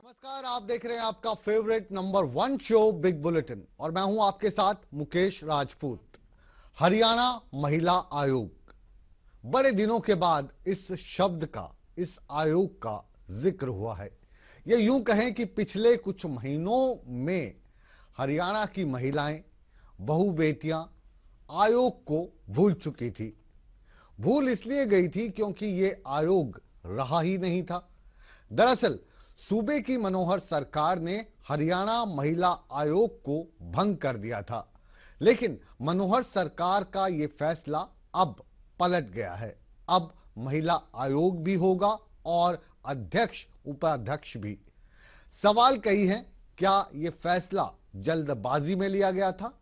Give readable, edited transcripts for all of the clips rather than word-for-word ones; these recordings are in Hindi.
नमस्कार, आप देख रहे हैं आपका favourite number 1 show big bulletin और मैं हूं आपके साथ मुकेश राजपूत। हरियाणा महिला आयोग, बड़े दिनों के बाद इस शब्द का, इस आयोग का जिक्र हुआ है। ये यूं कहें कि पिछले कुछ महीनों में हरियाणा की महिलाएं, बहू बेटियां आयोग को भूल चुकी थी। भूल इसलिए गई थी क्योंकि ये आयोग रहा ही नहीं था। दरअसल सूबे की मनोहर सरकार ने हरियाणा महिला आयोग को भंग कर दिया था, लेकिन मनोहर सरकार का यह फैसला अब पलट गया है। अब महिला आयोग भी होगा और अध्यक्ष उपाध्यक्ष भी। सवाल कई हैं, क्या यह फैसला जल्दबाजी में लिया गया था?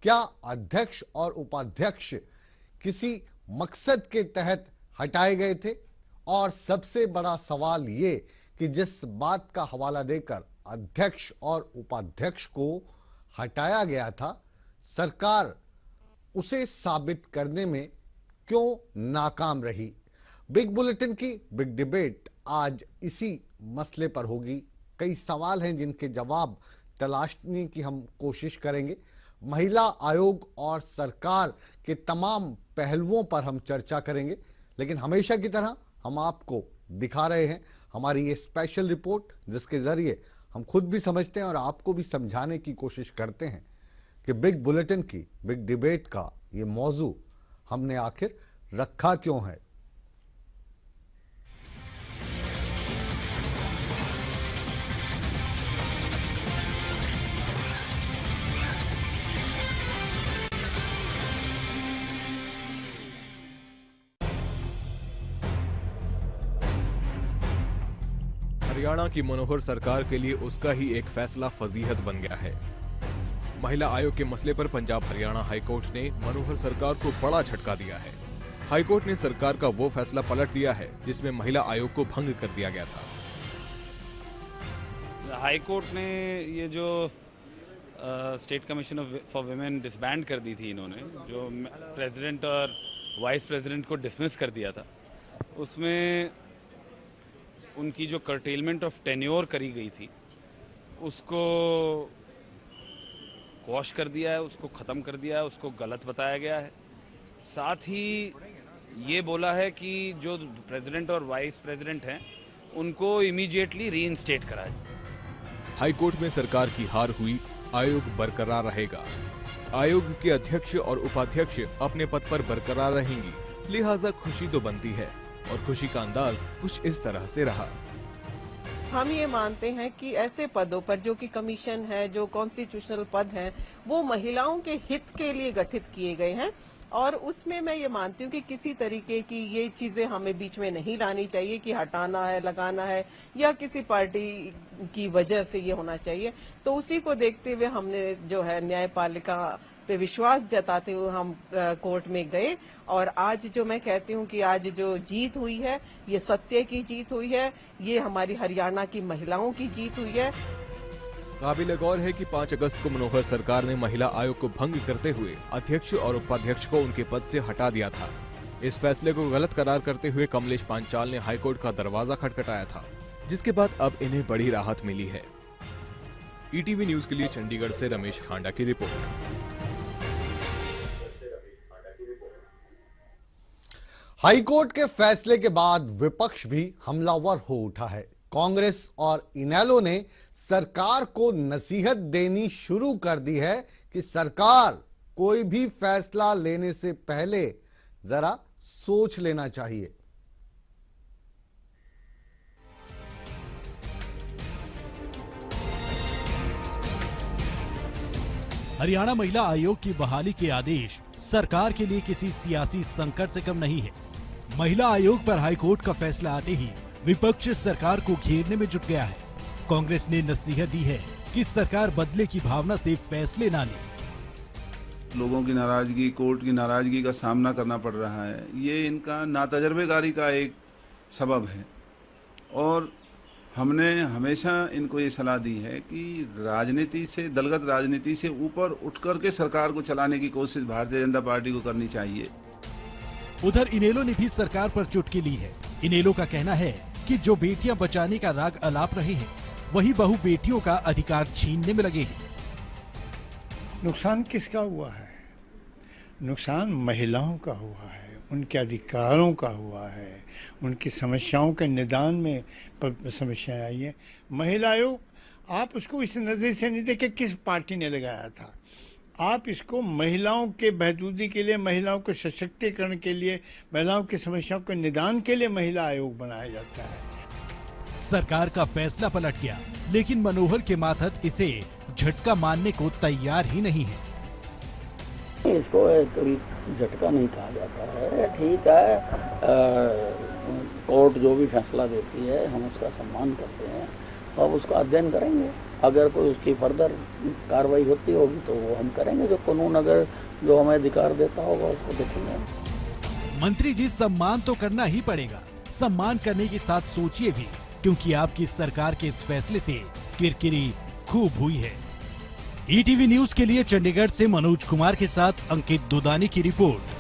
क्या अध्यक्ष और उपाध्यक्ष किसी मकसद के तहत हटाए गए थे? और सबसे बड़ा सवाल ये कि जिस बात का हवाला देकर अध्यक्ष और उपाध्यक्ष को हटाया गया था, सरकार उसे साबित करने में क्यों नाकाम रही? बिग बुलेटिन की बिग डिबेट आज इसी मसले पर होगी। कई सवाल हैं जिनके जवाब तलाशने की हम कोशिश करेंगे। महिला आयोग और सरकार के तमाम पहलुओं पर हम चर्चा करेंगे, लेकिन हमेशा की तरह हम आपको दिखा रहे हैं हमारी ये स्पेशल रिपोर्ट, जिसके जरिए हम खुद भी समझते हैं और आपको भी समझाने की कोशिश करते हैं कि बिग बुलेटिन की बिग डिबेट का ये मौजू हमने आखिर रखा क्यों है। हरियाणा की मनोहर सरकार के लिए उसका ही एक फैसला फजीहत बन गया है। महिला आयोग के मसले पर पंजाब हरियाणा हाईकोर्ट ने मनोहर सरकार को बड़ा झटका दिया है। हाईकोर्ट ने सरकार का वो फैसला पलट दिया है जिसमें महिला आयोग को भंग कर दिया गया था। हाईकोर्ट ने ये जो state commission for women disband कर दी थी, इन्होंने जो प्रेसिडेंट और वाइस प्रेसिडेंट को डिसमिस कर दिया था, उसमें उनकी जो कर्टेलमेंट ऑफ टेन्योर करी गई थी उसको क्वॉश कर दिया है, उसको ख़त्म कर दिया है, उसको गलत बताया गया है। साथ ही ये बोला है कि जो प्रेसिडेंट और वाइस प्रेसिडेंट हैं उनको इमीडिएटली रीइंस्टेट करा जाए। हाईकोर्ट में सरकार की हार हुई, आयोग बरकरार रहेगा। आयोग के अध्यक्ष और उपाध्यक्ष अपने पद पर बरकरार रहेंगी, लिहाजा खुशी तो बनती है और खुशी का अंदाज कुछ इस तरह से रहा। हम ये मानते हैं कि ऐसे पदों पर जो कि कमीशन है, जो कॉन्स्टिट्यूशनल पद हैं, वो महिलाओं के हित के लिए गठित किए गए हैं और उसमें मैं ये मानती हूँ कि किसी तरीके की ये चीजें हमें बीच में नहीं लानी चाहिए कि हटाना है, लगाना है या किसी पार्टी की वजह से ये होना चाहिए। तो उसी को देखते हुए हमने जो है न्यायपालिका पे विश्वास जताते हुए हम कोर्ट में गए और आज जो मैं कहती हूँ कि आज जो जीत हुई है, ये सत्य की जीत हुई है, ये हमारी हरियाणा की महिलाओं की जीत हुई है। काबिल गौर है कि 5 अगस्त को मनोहर सरकार ने महिला आयोग को भंग करते हुए अध्यक्ष और उपाध्यक्ष को उनके पद से हटा दिया था। इस फैसले को गलत करार करते हुए कमलेश पांचाल ने हाईकोर्ट का दरवाजा खटखटाया था, जिसके बाद अब इन्हें बड़ी राहत मिली है। ईटीवी न्यूज के लिए चंडीगढ़ से रमेश खांडा की रिपोर्ट। हाईकोर्ट के फैसले के बाद विपक्ष भी हमलावर हो उठा है। कांग्रेस और इनेलो ने सरकार को नसीहत देनी शुरू कर दी है कि सरकार कोई भी फैसला लेने से पहले जरा सोच लेना चाहिए। हरियाणा महिला आयोग की बहाली के आदेश सरकार के लिए किसी सियासी संकट से कम नहीं है। महिला आयोग पर हाईकोर्ट का फैसला आते ही विपक्ष सरकार को घेरने में जुट गया है। कांग्रेस ने नसीहत दी है कि सरकार बदले की भावना से फैसले ना ले। लोगों की नाराजगी, कोर्ट की नाराजगी का सामना करना पड़ रहा है, ये इनका नातजर्बेकारी का एक सबब है और हमने हमेशा इनको ये सलाह दी है कि राजनीति से, दलगत राजनीति से ऊपर उठकर के सरकार को चलाने की कोशिश भारतीय जनता पार्टी को करनी चाहिए। उधर इनेलो ने भी सरकार पर चुटकी ली है। इनेलो का कहना है कि जो बेटियां बचाने का राग अलाप रहे हैं, वही बहू बेटियों का अधिकार छीनने में लगे हैं। नुकसान किसका हुआ है? नुकसान महिलाओं का हुआ है, उनके अधिकारों का हुआ है, उनकी समस्याओं के निदान में समस्याएं आई है। महिला आयोग, आप उसको इस नज़र से नहीं देखे किस पार्टी ने लगाया था, आप इसको महिलाओं के बहबूदी के लिए, महिलाओं के सशक्तिकरण के लिए, महिलाओं की समस्याओं के निदान के लिए महिला आयोग बनाया जाता है। सरकार का फैसला पलट गया, लेकिन मनोहर के मातहत इसे झटका मानने को तैयार ही नहीं है। इसको कोई झटका नहीं कहा जाता है, ठीक है। कोर्ट जो भी फैसला देती है हम उसका सम्मान करते हैं और उसका अध्ययन करेंगे। अगर कोई उसकी फर्दर कार्रवाई होती होगी तो वो हम करेंगे। जो कानून अगर जो हमें अधिकार देता होगा उसको देखेंगे। मंत्री जी, सम्मान तो करना ही पड़ेगा। सम्मान करने के साथ सोचिए भी, क्योंकि आपकी सरकार के इस फैसले से किरकिरी खूब हुई है। ईटीवी न्यूज के लिए चंडीगढ़ से मनोज कुमार के साथ अंकित दुदानी की रिपोर्ट।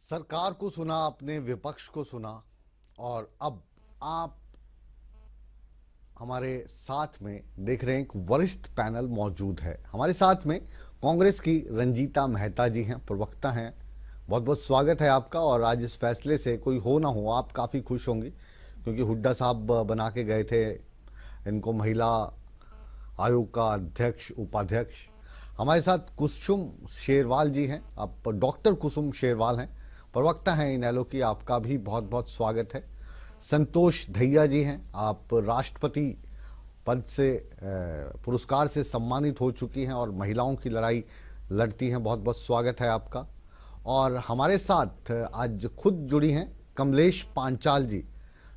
सरकार को सुना, अपने विपक्ष को सुना, और अब आप हमारे साथ में देख रहे हैं एक वरिष्ठ पैनल मौजूद है। हमारे साथ में कांग्रेस की रंजीता मेहता जी हैं, प्रवक्ता हैं। बहुत बहुत स्वागत है आपका। और आज इस फैसले से कोई हो ना हो आप काफ़ी खुश होंगी, क्योंकि हुड्डा साहब बना के गए थे इनको महिला आयोग का अध्यक्ष, उपाध्यक्ष। हमारे साथ कुसुम शेरवाल जी हैं, आप डॉक्टर कुसुम शेरवाल हैं, प्रवक्ता हैं इनेलो की, आपका भी बहुत बहुत स्वागत है। संतोष दहिया जी हैं, आप राष्ट्रपति पद से पुरस्कार से सम्मानित हो चुकी हैं और महिलाओं की लड़ाई लड़ती हैं, बहुत बहुत स्वागत है आपका। और हमारे साथ आज खुद जुड़ी हैं कमलेश पांचाल जी,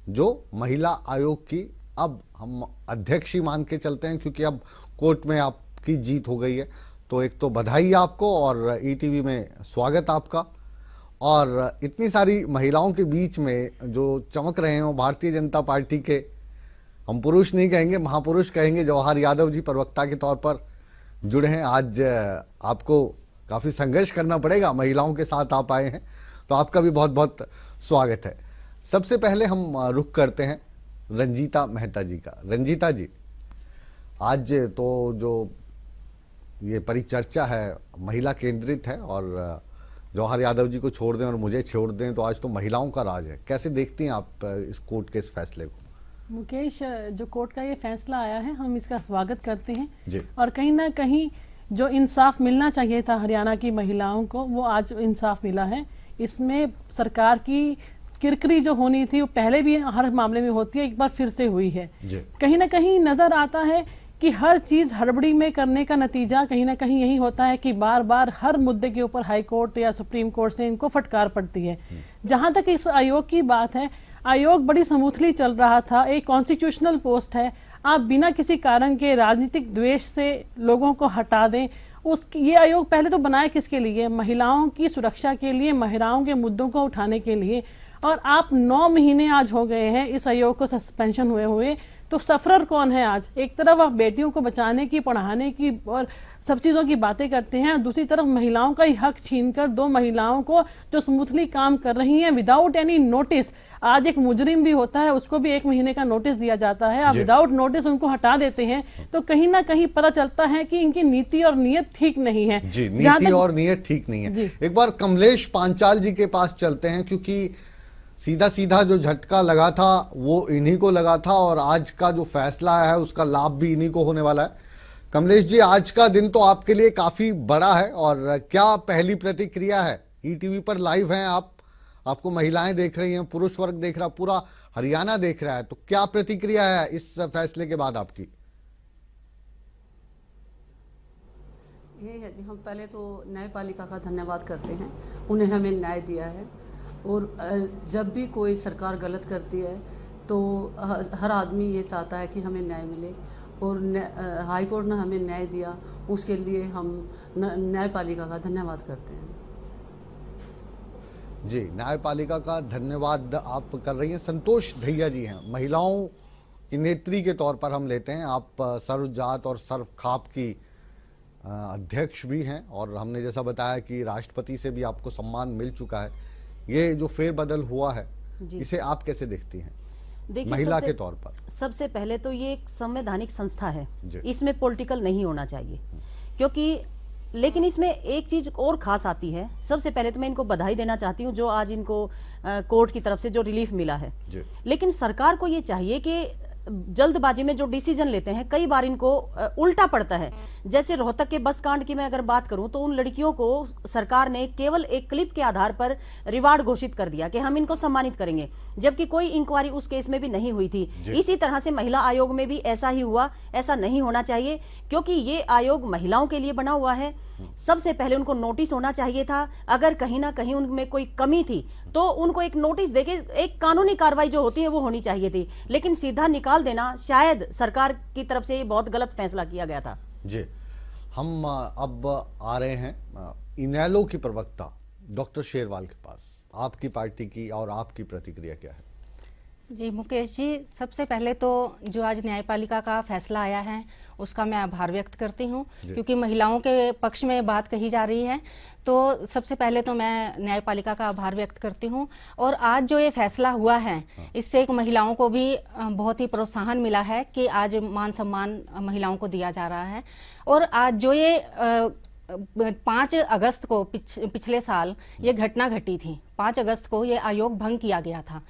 जो महिला आयोग की अब हम अध्यक्ष ही मान के चलते हैं, क्योंकि अब कोर्ट में आपकी जीत हो गई है। तो एक तो बधाई आपको और ईटीवी में स्वागत आपका। और इतनी सारी महिलाओं के बीच में जो चमक रहे हैं वो भारतीय जनता पार्टी के, हम पुरुष नहीं कहेंगे, महापुरुष कहेंगे, जवाहर यादव जी प्रवक्ता के तौर पर जुड़े हैं। आज आपको काफ़ी संघर्ष करना पड़ेगा, महिलाओं के साथ आप आए हैं, तो आपका भी बहुत बहुत स्वागत है। सबसे पहले हम रुख करते हैं रंजीता मेहता जी का। रंजीता जी, आज तो जो ये परिचर्चा है महिला केंद्रित है, और जवाहर यादव जी को छोड़ दें और मुझे छोड़ दें तो आज तो महिलाओं का राज है। कैसे देखती हैं आप इस कोर्ट के इस फैसले को? मुकेश, जो कोर्ट का ये फैसला आया है हम इसका स्वागत करते हैं जी। और कहीं ना कहीं जो इंसाफ मिलना चाहिए था हरियाणा की महिलाओं को, वो आज इंसाफ मिला है। इसमें सरकार की किरकिरी जो होनी थी वो पहले भी हर मामले में होती है, एक बार फिर से हुई है। कहीं ना कहीं नजर आता है कि हर चीज हड़बड़ी में करने का नतीजा कहीं ना कहीं यही होता है कि बार बार हर मुद्दे के ऊपर हाई कोर्ट या सुप्रीम कोर्ट से इनको फटकार पड़ती है। जहां तक इस आयोग की बात है, आयोग बड़ी स्मूथली चल रहा था, एक कॉन्स्टिट्यूशनल पोस्ट है। आप बिना किसी कारण के राजनीतिक द्वेष से लोगों को हटा दें। ये आयोग पहले तो बनाया किसके लिए? महिलाओं की सुरक्षा के लिए, महिलाओं के मुद्दों को उठाने के लिए। और आप 9 महीने आज हो गए हैं इस आयोग को सस्पेंशन हुए। तो सफरर कौन है आज? एक तरफ आप बेटियों को बचाने की, पढ़ाने की और सब चीजों की बातें करते हैं, दूसरी तरफ महिलाओं का ही हक छीनकर 2 महिलाओं को जो स्मूथली काम कर रही हैं विदाउट एनी नोटिस, आज एक मुजरिम भी होता है उसको भी 1 महीने का नोटिस दिया जाता है, आप विदाउट नोटिस उनको हटा देते हैं, तो कहीं ना कहीं पता चलता है कि इनकी नीति और नीयत ठीक नहीं है। जी, नीति और नीयत ठीक नहीं है। एक बार कमलेश पांचाल जी के पास चलते हैं, क्योंकि सीधा सीधा जो झटका लगा था वो इन्हीं को लगा था और आज का जो फैसला है उसका लाभ भी इन्हीं को होने वाला है। कमलेश जी, आज का दिन तो आपके लिए काफी बड़ा है, और क्या पहली प्रतिक्रिया है? ईटीवी पर लाइव हैं आप, आपको महिलाएं देख रही हैं, पुरुष वर्ग देख रहा, पूरा हरियाणा देख रहा है, तो क्या प्रतिक्रिया है इस फैसले के बाद आपकी? ये है जी, हम पहले तो न्यायपालिका का धन्यवाद करते हैं, उन्हें हमें न्याय दिया है। और जब भी कोई सरकार गलत करती है तो हर आदमी ये चाहता है कि हमें न्याय मिले, और हाई कोर्ट ने हमें न्याय दिया, उसके लिए हम न्यायपालिका का धन्यवाद करते हैं। जी, न्यायपालिका का धन्यवाद आप कर रही हैं। संतोष दहिया जी हैं, महिलाओं की नेत्री के तौर पर हम लेते हैं। आप सर्वजात और सर्वखाप की अध्यक्ष भी हैं और हमने जैसा बताया कि राष्ट्रपति से भी आपको सम्मान मिल चुका है। ये जो फेरबदल हुआ है, इसे आप कैसे देखती हैं महिला के तौर पर? सबसे पहले तो ये एक संवैधानिक संस्था है, इसमें पॉलिटिकल नहीं होना चाहिए, क्योंकि लेकिन इसमें एक चीज और खास आती है। सबसे पहले तो मैं इनको बधाई देना चाहती हूँ जो आज इनको कोर्ट की तरफ से जो रिलीफ मिला है, लेकिन सरकार को ये चाहिए कि जल्दबाजी में जो डिसीजन लेते हैं कई बार इनको उल्टा पड़ता है। जैसे रोहतक के बस कांड की मैं अगर बात करूं तो उन लड़कियों को सरकार ने केवल एक क्लिप के आधार पर रिवार्ड घोषित कर दिया कि हम इनको सम्मानित करेंगे, जबकि कोई इंक्वायरी उस केस में भी नहीं हुई थी। इसी तरह से महिला आयोग में भी ऐसा ही हुआ। ऐसा नहीं होना चाहिए, क्योंकि ये आयोग महिलाओं के लिए बना हुआ है। सबसे पहले उनको नोटिस होना चाहिए था। अगर कहीं ना कहीं उनमें कोई कमी थी तो उनको एक नोटिस देके एक कानूनी कार्रवाई जो होती है वो होनी चाहिए थी, लेकिन सीधा निकाल देना शायद सरकार की तरफ से बहुत गलत फैसला किया गया था। जी, हम अब आ रहे हैं इनेलो की प्रवक्ता डॉक्टर शेरवाल के पास। आपकी पार्टी की और आपकी प्रतिक्रिया क्या है? जी मुकेश जी, सबसे पहले तो जो आज न्यायपालिका का फैसला आया है उसका मैं आभार व्यक्त करती हूँ, क्योंकि महिलाओं के पक्ष में बात कही जा रही है। तो सबसे पहले तो मैं न्यायपालिका का आभार व्यक्त करती हूँ। और आज जो ये फैसला हुआ है इससे एक महिलाओं को भी बहुत ही प्रोत्साहन मिला है कि आज मान सम्मान महिलाओं को दिया जा रहा है। और आज जो ये 5 अगस्त को पिछले साल ये घटना घटी थी, 5 अगस्त को ये आयोग भंग किया गया था,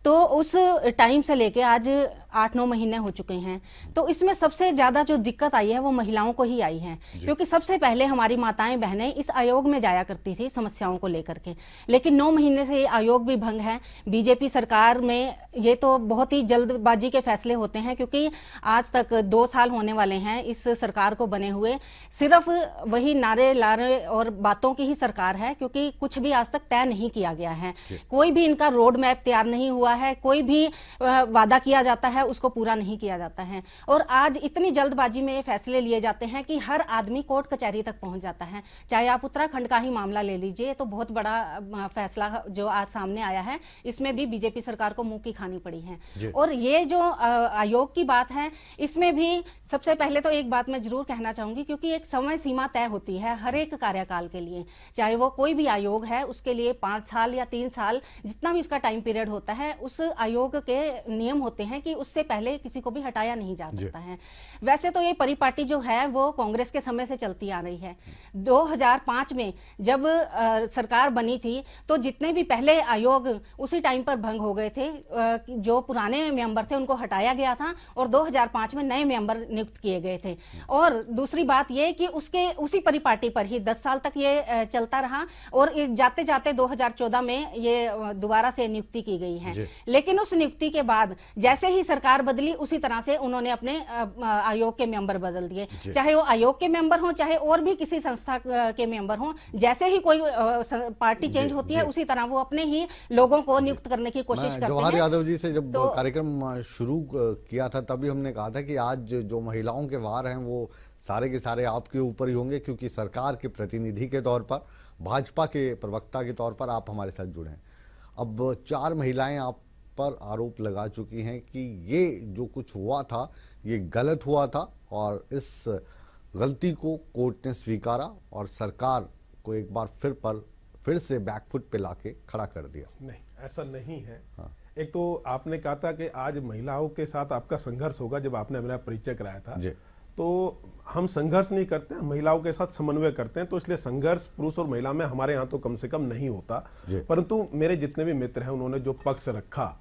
तो उस टाइम से लेके आज 8-9 महीने हो चुके हैं। तो इसमें सबसे ज्यादा जो दिक्कत आई है वो महिलाओं को ही आई है, क्योंकि सबसे पहले हमारी माताएं बहनें इस आयोग में जाया करती थी समस्याओं को लेकर के, लेकिन 9 महीने से ये आयोग भी भंग है। बीजेपी सरकार में ये तो बहुत ही जल्दबाजी के फैसले होते हैं, क्योंकि आज तक 2 साल होने वाले हैं इस सरकार को बने हुए। सिर्फ वही नारे लारे और बातों की ही सरकार है, क्योंकि कुछ भी आज तक तय नहीं किया गया है। कोई भी इनका रोड मैप तैयार नहीं हुआ है, कोई भी वादा किया जाता है उसको पूरा नहीं किया जाता है। और आज इतनी जल्दबाजी में ये फैसले लिए जाते हैं कि हर आदमी कोर्ट कचहरी तक पहुंच जाता है। चाहे आप उत्तराखंड का ही मामला ले लीजिए, तो बहुत बड़ा फैसला जो आज सामने आया है, इसमें भी बीजेपी सरकार को मुंह की खानी पड़ी है। और ये जो आयोग की बात है, इसमें भी सबसे पहले तो एक बात मैं जरूर कहना चाहूंगी, क्योंकि एक समय सीमा तय होती है हर एक कार्यकाल के लिए, चाहे वो कोई भी आयोग है उसके लिए 5 साल या 3 साल जितना भी उसका टाइम पीरियड होता है, उस आयोग के नियम होते हैं कि उससे पहले किसी को भी हटाया नहीं जा सकता है। वैसे तो ये परिपाटी जो है वो कांग्रेस के समय से चलती आ रही है। 2005 में जब सरकार बनी थी तो जितने भी पहले आयोग उसी टाइम पर भंग हो गए थे। जो पुराने मेंबर थे उनको हटाया गया था और 2005 में नए मेंबर नियुक्त किए गए थे। और दूसरी बात ये कि उसके उसी परिपाटी पर ही 10 साल तक ये चलता रहा और जाते जाते 2014 में ये दोबारा से नियुक्ति की गई है। लेकिन उस नियुक्ति के बाद जैसे ही सरकार बदली उसी तरह से उन्होंने अपने आयोग के मेंबर बदल दिए, चाहे वो आयोग के मेंबर हों चाहे और भी किसी संस्था के मेंबर हों। जैसे ही कोई पार्टी चेंज होती है उसी तरह वो अपने ही लोगों को नियुक्त करने की कोशिश करते हैं। जवाहर यादव जी से जब कार्यक्रम शुरू किया था तभी हमने कहा था कि आज जो महिलाओं के वार हैं वो सारे के सारे आपके ऊपर ही होंगे, क्योंकि सरकार के प्रतिनिधि के तौर पर, भाजपा के प्रवक्ता के तौर पर आप हमारे साथ जुड़े हैं। अब 4 महिलाएं आप पर आरोप लगा चुकी हैं कि ये जो कुछ हुआ था ये गलत हुआ था और इस गलती को कोर्ट ने स्वीकारा और सरकार को एक बार फिर से बैकफुट पे लाके खड़ा कर दिया। नहीं, ऐसा नहीं है। एक तो आपने कहा था कि आज महिलाओं के साथ आपका संघर्ष होगा, जब आपने मेरा परिचय कराया था। तो हम संघर्ष नहीं करते हैं, महिलाओं के साथ समन्वय करते हैं। तो इसलिए संघर्ष पुरुष और महिला में हमारे यहाँ तो कम से कम नहीं होता। परंतु मेरे जितने भी मित्र हैं उन्होंने जो पक्ष रखा,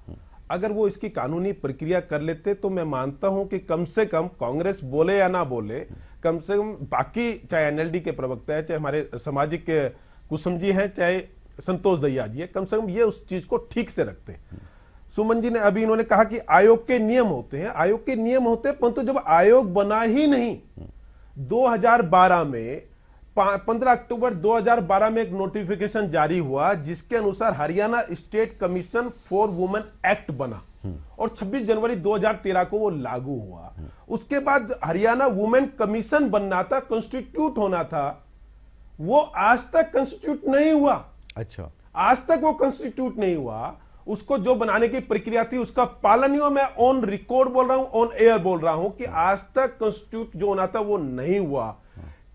अगर वो इसकी कानूनी प्रक्रिया कर लेते तो मैं मानता हूं कि कम से कम कांग्रेस बोले या ना बोले, कम से कम बाकी चाहे एनएलडी के प्रवक्ता है, चाहे हमारे सामाजिक कुसुम जी हैं, चाहे संतोष दहिया जी है, कम से कम ये उस चीज को ठीक से रखते। सुमन जी ने अभी इन्होंने कहा कि आयोग के नियम होते हैं, आयोग के नियम होते हैं, परंतु जब आयोग बना ही नहीं 2012 में 15 अक्टूबर 2012 में एक नोटिफिकेशन जारी हुआ जिसके अनुसार Haryana state commission for women act बना और 26 जनवरी 2013 को वो लागू हुआ। उसके बाद हरियाणा वुमेन कमीशन बनना था, कॉन्स्टिट्यूट होना था, वो आज तक कॉन्स्टिट्यूट नहीं हुआ। अच्छा, आज तक वो कॉन्स्टिट्यूट नहीं हुआ, उसको जो बनाने की प्रक्रिया थी उसका पालन नहीं हुआ। मैं ऑन रिकॉर्ड बोल रहा हूं, ऑन एयर बोल रहा हूं कि आज तक कॉन्स्टिट्यूट जो होना था वो नहीं हुआ,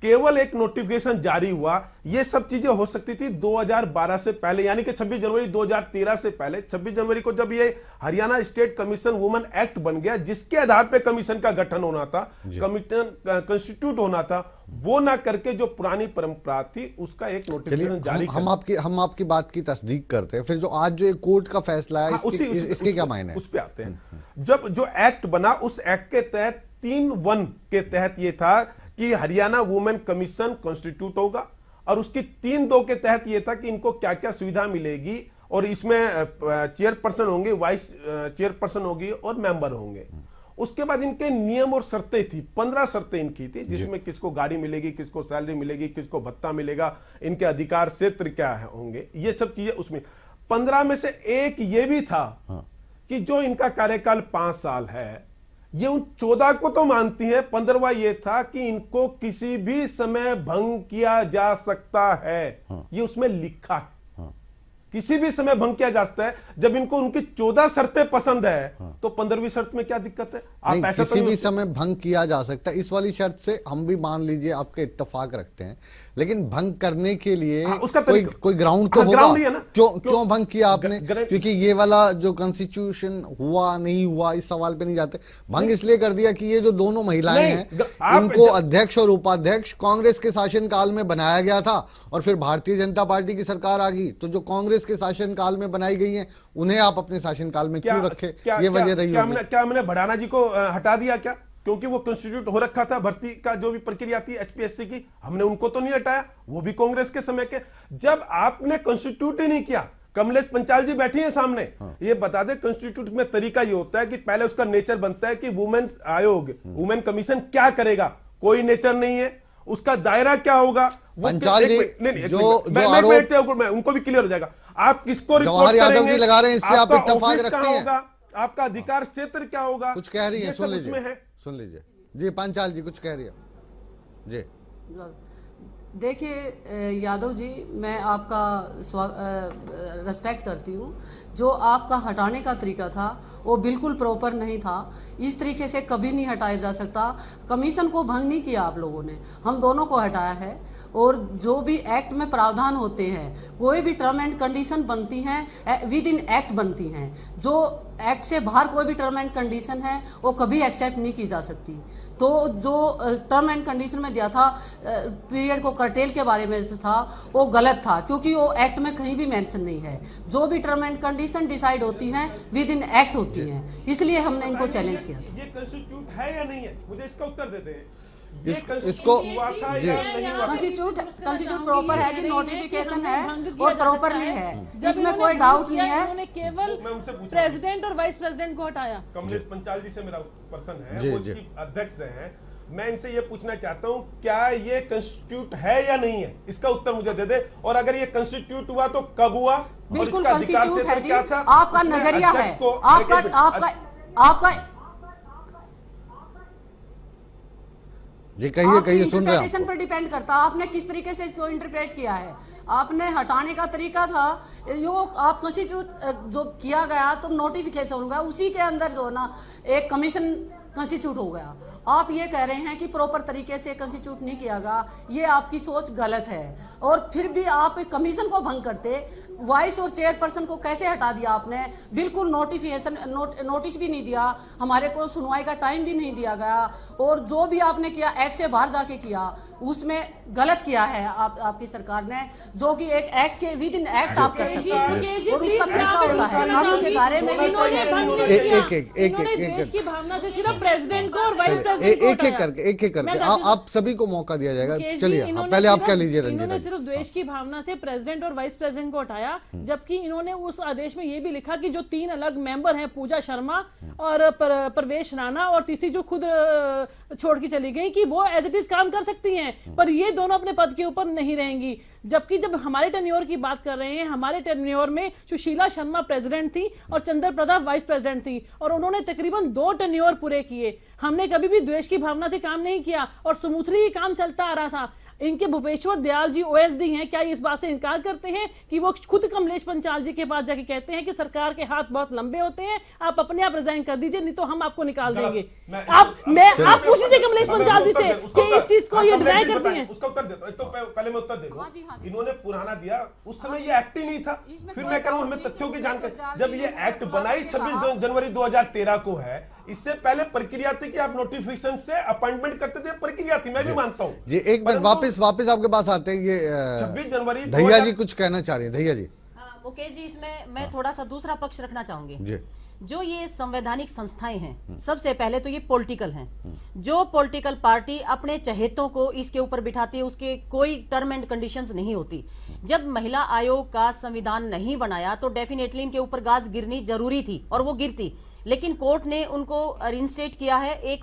केवल एक नोटिफिकेशन जारी हुआ। ये सब चीजें हो सकती थी 2012 से पहले, यानी कि 26 जनवरी 2013 से पहले। 26 जनवरी को जब ये Haryana state commission women act बन गया, जिसके आधार पे कमीशन का गठन होना था, कमीशन कॉन्स्टिट्यूट होना था, वो ना करके जो पुरानी परंपरा थी उसका एक नोटिफिकेशन जारी हम आपकी बात की तस्दीक करते हैं। फिर जो आज जो एक कोर्ट का फैसला है, इसके क्या मायने हैं? उस पे आते हैं। जब जो एक्ट बना, उस एक्ट के तहत 3(1) के तहत ये था कि हरियाणा वुमेन कमीशन कॉन्स्टिट्यूट होगा, और उसकी 3(2) के तहत यह था कि इनको क्या क्या सुविधा मिलेगी, और इसमें चेयरपर्सन होंगे, वाइस चेयरपर्सन होगी और मेंबर होंगे। उसके बाद इनके नियम और शर्तें थी, 15 शर्तें इनकी थी, जिसमें किसको गाड़ी मिलेगी, किसको सैलरी मिलेगी, किसको भत्ता मिलेगा, इनके अधिकार क्षेत्र क्या होंगे, ये सब चीजें उसमें। 15 में से एक ये भी था कि जो इनका कार्यकाल 5 साल है, ये उन 14 को तो मानती है, 15वां ये था कि इनको किसी भी समय भंग किया जा सकता है। ये उसमें लिखा है, किसी भी समय भंग किया जा सकता है। जब इनको उनकी 14 शर्तें पसंद है, तो 15वीं शर्त में क्या दिक्कत है? आप ऐसा किसी भी समय भंग किया जा सकता है, इस वाली शर्त से हम भी मान लीजिए आपके इत्तेफाक रखते हैं, लेकिन भंग करने के लिए उसका कोई ग्राउंड तो होगा। क्यों भंग किया आपने? क्योंकि ये वाला जो कॉन्स्टिट्यूशन हुआ नहीं हुआ इस सवाल पे नहीं जाते। भंग इसलिए कर दिया कि ये जो दोनों महिलाएं हैं, इनको अध्यक्ष और उपाध्यक्ष कांग्रेस के शासनकाल में बनाया गया था, और फिर भारतीय जनता पार्टी की सरकार आ गई, तो जो कांग्रेस के शासनकाल में बनाई गई हैं, उन्हें आप अपने शासनकाल में क्यों रखे? ये वजह रही होगी। क्या हमने भड़ाना जी को हटा दिया क्या? क्योंकि वो कॉन्स्टिट्यूट हो रखा था, भर्ती का जो भी प्रक्रिया थी एचपीएससी की, हमने उनको तो नहीं हटाया, वो भी कांग्रेस के समय के। जब आपने कॉन्स्टिट्यूट ही नहीं किया, कमलेश पंचाल जी बैठी हैं सामने, ये बता दे कॉन्स्टिट्यूट में तरीका ये होता है कि पहले उसका नेचर बनता है कि वुमेन आयोग, वुमेन कमीशन क्या करेगा। कोई नेचर नहीं है, उसका दायरा क्या होगा। पंचाल जी उनको भी क्लियर हो जाएगा। आप किसको रिपोर्ट करेंगे, लगा रहे हैं, इससे आप इत्तेफाक रखते हैं। आपका अधिकार क्षेत्र क्या होगा? कुछ कह रही है, सुन लीजिए जी। पंचाल जी कुछ कह रही है जी। देखिए यादव जी, मैं आपका रेस्पेक्ट करती हूँ। जो आपका हटाने का तरीका था वो बिल्कुल प्रॉपर नहीं था, इस तरीके से कभी नहीं हटाया जा सकता। कमीशन को भंग नहीं किया आप लोगों ने, हम दोनों को हटाया है। और जो भी एक्ट में प्रावधान होते हैं, कोई भी टर्म एंड कंडीशन बनती हैं विद इन एक्ट बनती हैं, जो एक्ट से बाहर कोई भी टर्म एंड कंडीशन है वो कभी एक्सेप्ट नहीं की जा सकती। तो जो टर्म एंड कंडीशन में दिया था, पीरियड को कर्टेल के बारे में था, वो गलत था, क्योंकि वो एक्ट में कहीं भी मेंशन नहीं है। जो भी टर्म एंड कंडीशन डिसाइड होती हैं विद इन एक्ट होती हैं, इसलिए हमने इनको चैलेंज किया था। ये कॉन्स्टिट्यूट है या नहीं है, मुझे इसका उत्तर देते हैं। इसको कॉन्स्टिट्यूट प्रॉपर है जी, नोटिफिकेशन है और प्रॉपरली है, इसमें कोई डाउट नहीं है। उन्होंने केवल प्रेसिडेंट और वाइस प्रेसिडेंट को हटाया। कमलेश पंचाल जी से मेरा पर्सन है, वो उसकी अध्यक्ष हैं। मैं इनसे ये पूछना चाहता हूँ, क्या ये कॉन्स्टिट्यूट है या नहीं है? इसका उत्तर मुझे दे दे। और अगर ये कॉन्स्टिट्यूट हुआ तो कब हुआ? बिल्कुल कॉन्स्टिट्यूट है जी, आपका नजरिया है, आपका जी कहिए सुन रहे हैं। पर डिपेंड करता है आपने किस तरीके से इसको इंटरप्रेट किया है। आपने हटाने का तरीका था यो, आप कॉन्स्टिट्यूट जो किया गया तो नोटिफिकेशन होगा, उसी के अंदर जो ना एक कमीशन कॉन्स्टिट्यूट हो गया। आप ये कह रहे हैं कि प्रॉपर तरीके से कॉन्स्टिट्यूट नहीं किया गया, ये आपकी सोच गलत है। और फिर भी आप कमीशन को भंग करते, वाइस और चेयरपर्सन को कैसे हटा दिया आपने? बिल्कुल नोटिफिकेशन नोटिस भी नहीं दिया, हमारे को सुनवाई का टाइम भी नहीं दिया गया। और जो भी आपने किया एक्ट से बाहर जाके किया, उसमें गलत किया है आपकी सरकार ने, जो कि एक एक्ट के विद इन एक्ट आप कर सकते हैं और उसका तरीका होता है। कानून के बारे में भी की भावना से सिर्फ प्रेसिडेंट को और वाइस एक एक करके आप सभी को मौका दिया जाएगा। चलिए पहले आप क्या लीजिए रंजीत। इन्होंने सिर्फ द्वेष की भावना से प्रेसिडेंट और वाइस प्रेसिडेंट को हटाया, जबकि इन्होंने उस आदेश में ये भी लिखा कि जो 3 अलग मेंबर हैं, पूजा शर्मा और परवेश राणा और तीसरी जो खुद छोड़ के चली गई, कि वो एज इट इज काम कर सकती हैं, पर ये दोनों अपने पद के ऊपर नहीं रहेंगी। जबकि जब हमारे टेन्योर की बात कर रहे हैं, हमारे टेन्योर में सुशीला शर्मा प्रेसिडेंट थी और चंद्र प्रताप वाइस प्रेसिडेंट थी, और उन्होंने तकरीबन 2 टेन्योर पूरे किए। हमने कभी भी द्वेष की भावना से काम नहीं किया और स्मूथली काम चलता आ रहा था। इनके भूपेश्वर दयाल जी ओएसडी हैं, क्या ये इस बात से इनकार करते हैं कि वो खुद कमलेश पंचाल जी के पास जाके कहते हैं कि सरकार के हाथ बहुत लंबे होते हैं, आप अपने आप रिजाइन कर दीजिए, नहीं तो हम आपको निकाल देंगे। आप पूछ लीजिए कमलेश पंचाल जी से कि इस चीज को ये डिनाई करते हैं। उसका उत्तर देता हूं, तो पहले मैं उत्तर दे दूं। इन्होंने पुराना दिया, उस समय ये एक्ट ही नहीं था। फिर मैं कह रहा हूं हमें तथ्यों की जानकारी, जब ये एक्ट बनाई 26 जनवरी 2013 को है, इससे पहले प्रक्रिया थी कि आप नोटिफिकेशन से अपॉइंटमेंट करते थे, प्रक्रिया थी, मैं भी मानता हूं जी। एक मिनट, वापस आपके पास आते हैं। ये 26 जनवरी धैया जी कुछ कहना चाह रही हैं। धैया जी। मुकेश जी, इसमें मैं थोड़ा सा दूसरा पक्ष रखना चाहूंगी जी। जो ये संवैधानिक संस्थाएं हैं, सबसे पहले तो ये पॉलिटिकल हैं। जो पॉलिटिकल पार्टी अपने चहेतों को इसके ऊपर बिठाती है, उसके कोई टर्म एंड कंडीशंस नहीं होती। जब महिला आयोग का संविधान नहीं बनाया तो डेफिनेटली इनके ऊपर गाज गिरनी जरूरी थी और वो गिरती, लेकिन कोर्ट ने उनको रिइंस्टेट किया है, एक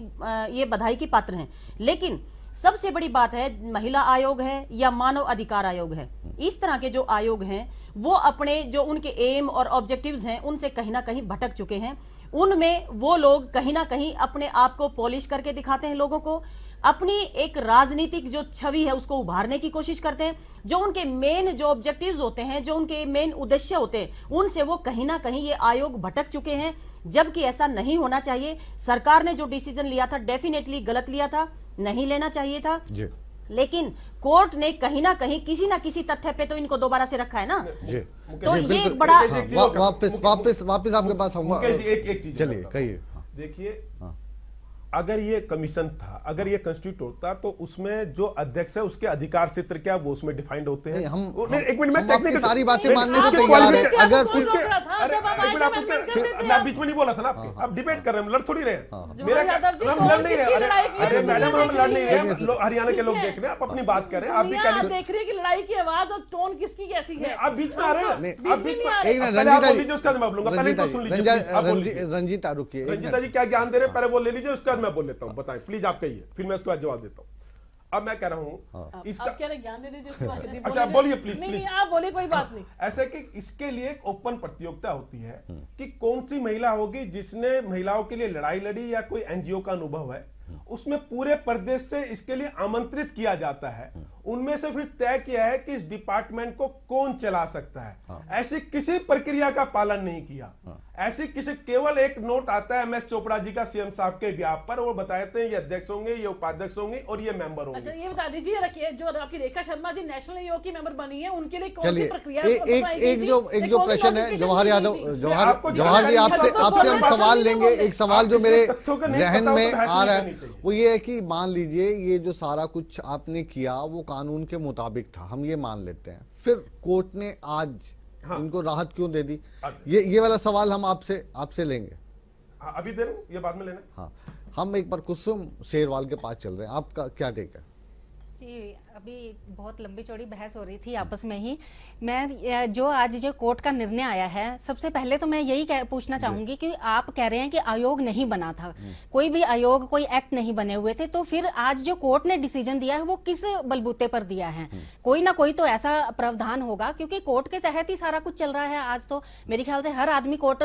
ये बधाई की पात्र हैं। लेकिन सबसे बड़ी बात है, महिला आयोग है या मानव अधिकार आयोग है, इस तरह के जो आयोग हैं वो अपने जो उनके एम और ऑब्जेक्टिव्स हैं उनसे कहीं ना कहीं भटक चुके हैं। उनमें वो लोग कहीं ना कहीं अपने आप को पॉलिश करके दिखाते हैं, लोगों को अपनी एक राजनीतिक जो छवि है उसको उभारने की कोशिश करते हैं। जो उनके मेन जो ऑब्जेक्टिव्स होते हैं, जो उनके मेन उद्देश्य होते हैं, उनसे वो कहीं ना कहीं ये आयोग भटक चुके हैं, जबकि ऐसा नहीं होना चाहिए। सरकार ने जो डिसीजन लिया था डेफिनेटली गलत लिया था, नहीं लेना चाहिए था जी। लेकिन कोर्ट ने कहीं ना कहीं किसी ना किसी तथ्य पे तो इनको दोबारा से रखा है ना जी। तो ये एक बड़ा वापस आपके पास आऊंगा। एक चीज चलिए कहिए। देखिए, अगर ये कमीशन था, अगर ये कंस्टिट्यूट होता तो उसमें जो अध्यक्ष है उसके अधिकार क्षेत्र क्या वो उसमें डिफाइंड होते हैं। एक मिनट, मैं आपकी सारी बातें मानने से तैयार है। अगर मैं बीच में नहीं बोला था ना, आप डिबेट कर रहे हैं, लड़ थोड़ी रहे। मेरा हम लड़ नहीं रहे। अरे मैडम, हम लड़ नहीं रहे, हरियाणा के लोग देख रहे हैं, आप अपनी बात कर रहे हैं। आप भी देख रहे हैं कि लड़ाई की आवाज और टोन किसकी कैसी है। आप बीच में आ रहे हैं, आप बीच में। रंजीता रुकिए, रंजीता जी क्या ज्ञान दे रहे हैं, पहले वो ले लीजिए, उसके बाद मैं बोल लेता हूं। बताएं प्लीज, आप कहिए, फिर मैं उसके बाद जवाब देता हूं। अब मैं कह रहा हूं इसका क्या ज्ञान दे दीजिए उसके बाद। अच्छा बोलिए प्लीज। नहीं, आप बोलिए, कोई बात नहीं। ऐसे कि इसके लिए एक ओपन प्रतियोगिता होती है कि कौन सी महिला होगी जिसने महिलाओं के लिए लड़ाई लड़ी या कोई एनजीओ का अनुभव है, उसमें पूरे प्रदेश से इसके लिए आमंत्रित किया जाता है। उनमें से फिर तय किया है कि इस डिपार्टमेंट को कौन चला सकता है। ऐसी किसी प्रक्रिया का पालन नहीं किया। ऐसी किसी, केवल एक नोट आता है एमएस चोपड़ा जी का सीएम साहब के ब्याह पर, वो बताते हैं ये अध्यक्ष होंगे, ये उपाध्यक्ष होंगे और ये मेंबर होंगे। अच्छा ये बता दीजिए, रखिए जो आपकी रेखा शर्मा जी नेशनल आयोग की मेंबर बनी है, उनके लिए कौन सी प्रक्रिया? एक जो प्रश्न है जवाहर यादव, जवाहर जी आपसे हम सवाल लेंगे। एक सवाल जो मेरे जहन में आ रहा है वो ये है कि मान लीजिए ये जो सारा कुछ आपने किया वो कानून के मुताबिक था, हम ये मान लेते हैं, फिर कोर्ट ने आज इनको राहत क्यों दे दी? ये वाला सवाल हम आपसे लेंगे। अभी दे लूं, ये बाद में लेना। हाँ, हम एक बार कुसुम शेरवाल के पास चल रहे हैं, आपका क्या टेक है? जी, अभी बहुत लंबी चौड़ी बहस हो रही थी आपस में ही। मैं जो आज जो कोर्ट का निर्णय आया है, सबसे पहले तो मैं यही पूछना चाहूंगी कि आप कह रहे हैं कि आयोग नहीं बना था, कोई भी आयोग, कोई एक्ट नहीं बने हुए थे, तो फिर आज जो कोर्ट ने डिसीजन दिया है वो किस बलबूते पर दिया है? कोई ना कोई तो ऐसा प्रावधान होगा, क्योंकि कोर्ट के तहत ही सारा कुछ चल रहा है। आज तो मेरे ख्याल से हर आदमी कोर्ट,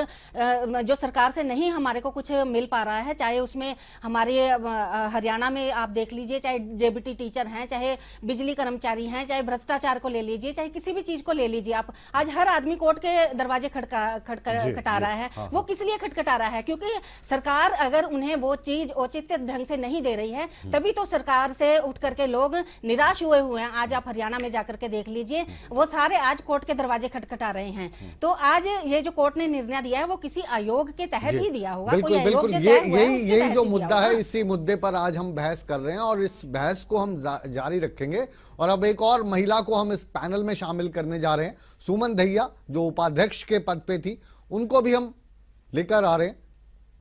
जो सरकार से नहीं हमारे को कुछ मिल पा रहा है, चाहे उसमें हमारे हरियाणा में आप देख लीजिए, चाहे जेबीटी टीचर हैं, चाहे बिजली कर्मचारी हैं, चाहे भ्रष्टाचार को ले लीजिए, चाहे किसी भी चीज को ले लीजिए आप, आज हर आदमी कोर्ट के दरवाजे खटखटा रहा है। वो किस लिए खटखटा रहा है? क्योंकि सरकार अगर उन्हें वो चीज औचित्य ढंग से नहीं दे रही है, तभी तो सरकार से उठ करके लोग निराश हुए हैं। आज आप हरियाणा में जाकर के देख लीजिए, वो सारे आज कोर्ट के दरवाजे खटखटा रहे हैं। तो आज ये जो कोर्ट ने निर्णय दिया है वो किसी आयोग के तहत ही दिया होगा। बिल्कुल, यही जो मुद्दा है, इसी मुद्दे पर आज हम बहस कर रहे हैं और इस बहस को हम जारी रखेंगे। और अब एक और महिला को हम इस पैनल में शामिल करने जा रहे हैं, सुमन दहिया, जो उपाध्यक्ष के पद पे थी, उनको भी हम लेकर आ रहे हैं।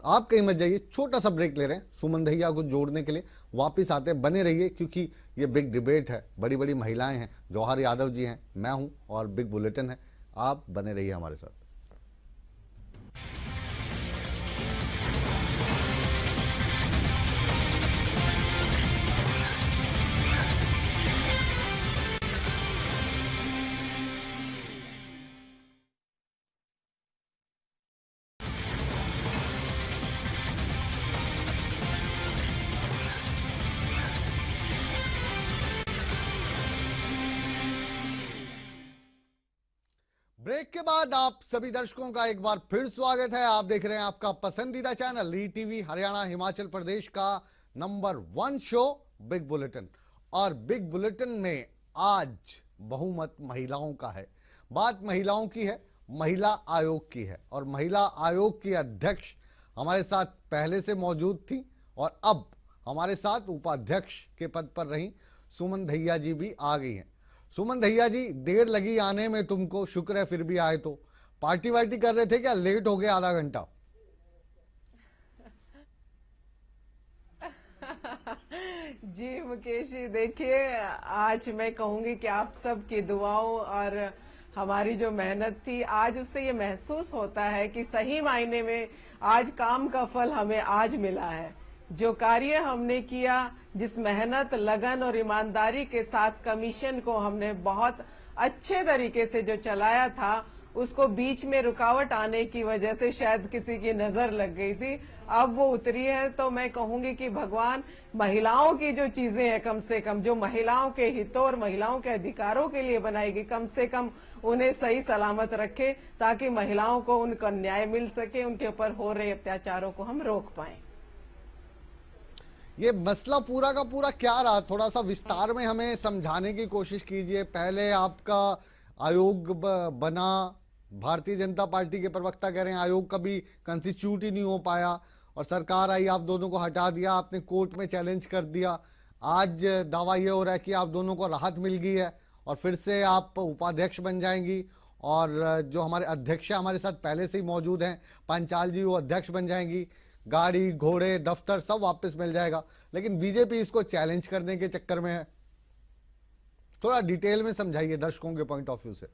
आप कहीं मत जाइए, छोटा सा ब्रेक ले रहे हैं सुमन दहिया को जोड़ने के लिए, वापिस आते हैं। बने रहिए क्योंकि ये बिग डिबेट है, बड़ी बड़ी महिलाएं हैं, जवाहर यादव जी हैं, मैं हूं और बिग बुलेटिन है। आप बने रहिए हमारे साथ। ब्रेक के बाद आप सभी दर्शकों का एक बार फिर स्वागत है। आप देख रहे हैं आपका पसंदीदा चैनल ईटीवी हरियाणा हिमाचल प्रदेश का नंबर 1 शो बिग बुलेटिन। और बिग बुलेटिन में आज बहुमत महिलाओं का है। बात महिलाओं की है, महिला आयोग की है। और महिला आयोग की अध्यक्ष हमारे साथ पहले से मौजूद थी और अब हमारे साथ उपाध्यक्ष के पद पर रही सुमन दहिया जी भी आ गई हैं। सुमन दहिया जी, देर लगी आने में तुमको, शुक्र है फिर भी आए। तो पार्टी वार्टी कर रहे थे क्या? लेट हो गया आधा घंटा। जी मुकेश जी, देखिए आज मैं कहूंगी कि आप सबकी दुआओं और हमारी जो मेहनत थी, आज उससे ये महसूस होता है कि सही मायने में आज काम का फल हमें आज मिला है। जो कार्य हमने किया, जिस मेहनत, लगन और ईमानदारी के साथ कमीशन को हमने बहुत अच्छे तरीके से जो चलाया था, उसको बीच में रुकावट आने की वजह से शायद किसी की नजर लग गई थी, अब वो उतरी है। तो मैं कहूंगी कि भगवान महिलाओं की जो चीजें हैं, कम से कम जो महिलाओं के हितों और महिलाओं के अधिकारों के लिए बनाएगी, कम से कम उन्हें सही सलामत रखे, ताकि महिलाओं को उनका न्याय मिल सके, उनके ऊपर हो रहे अत्याचारों को हम रोक पाए। ये मसला पूरा का पूरा क्या रहा, थोड़ा सा विस्तार में हमें समझाने की कोशिश कीजिए। पहले आपका आयोग बना, भारतीय जनता पार्टी के प्रवक्ता कह रहे हैं आयोग कभी कंस्टिट्यूट ही नहीं हो पाया, और सरकार आई, आप दोनों को हटा दिया, आपने कोर्ट में चैलेंज कर दिया। आज दावा ये हो रहा है कि आप दोनों को राहत मिल गई है और फिर से आप उपाध्यक्ष बन जाएंगी, और जो हमारे अध्यक्ष हमारे साथ पहले से ही मौजूद हैं पांचाल जी, वो अध्यक्ष बन जाएंगी। गाड़ी, घोड़े, दफ्तर सब वापस मिल जाएगा। लेकिन बीजेपी इसको चैलेंज करने के चक्कर में है। थोड़ा डिटेल में समझाइए दर्शकों के पॉइंट ऑफ व्यू से।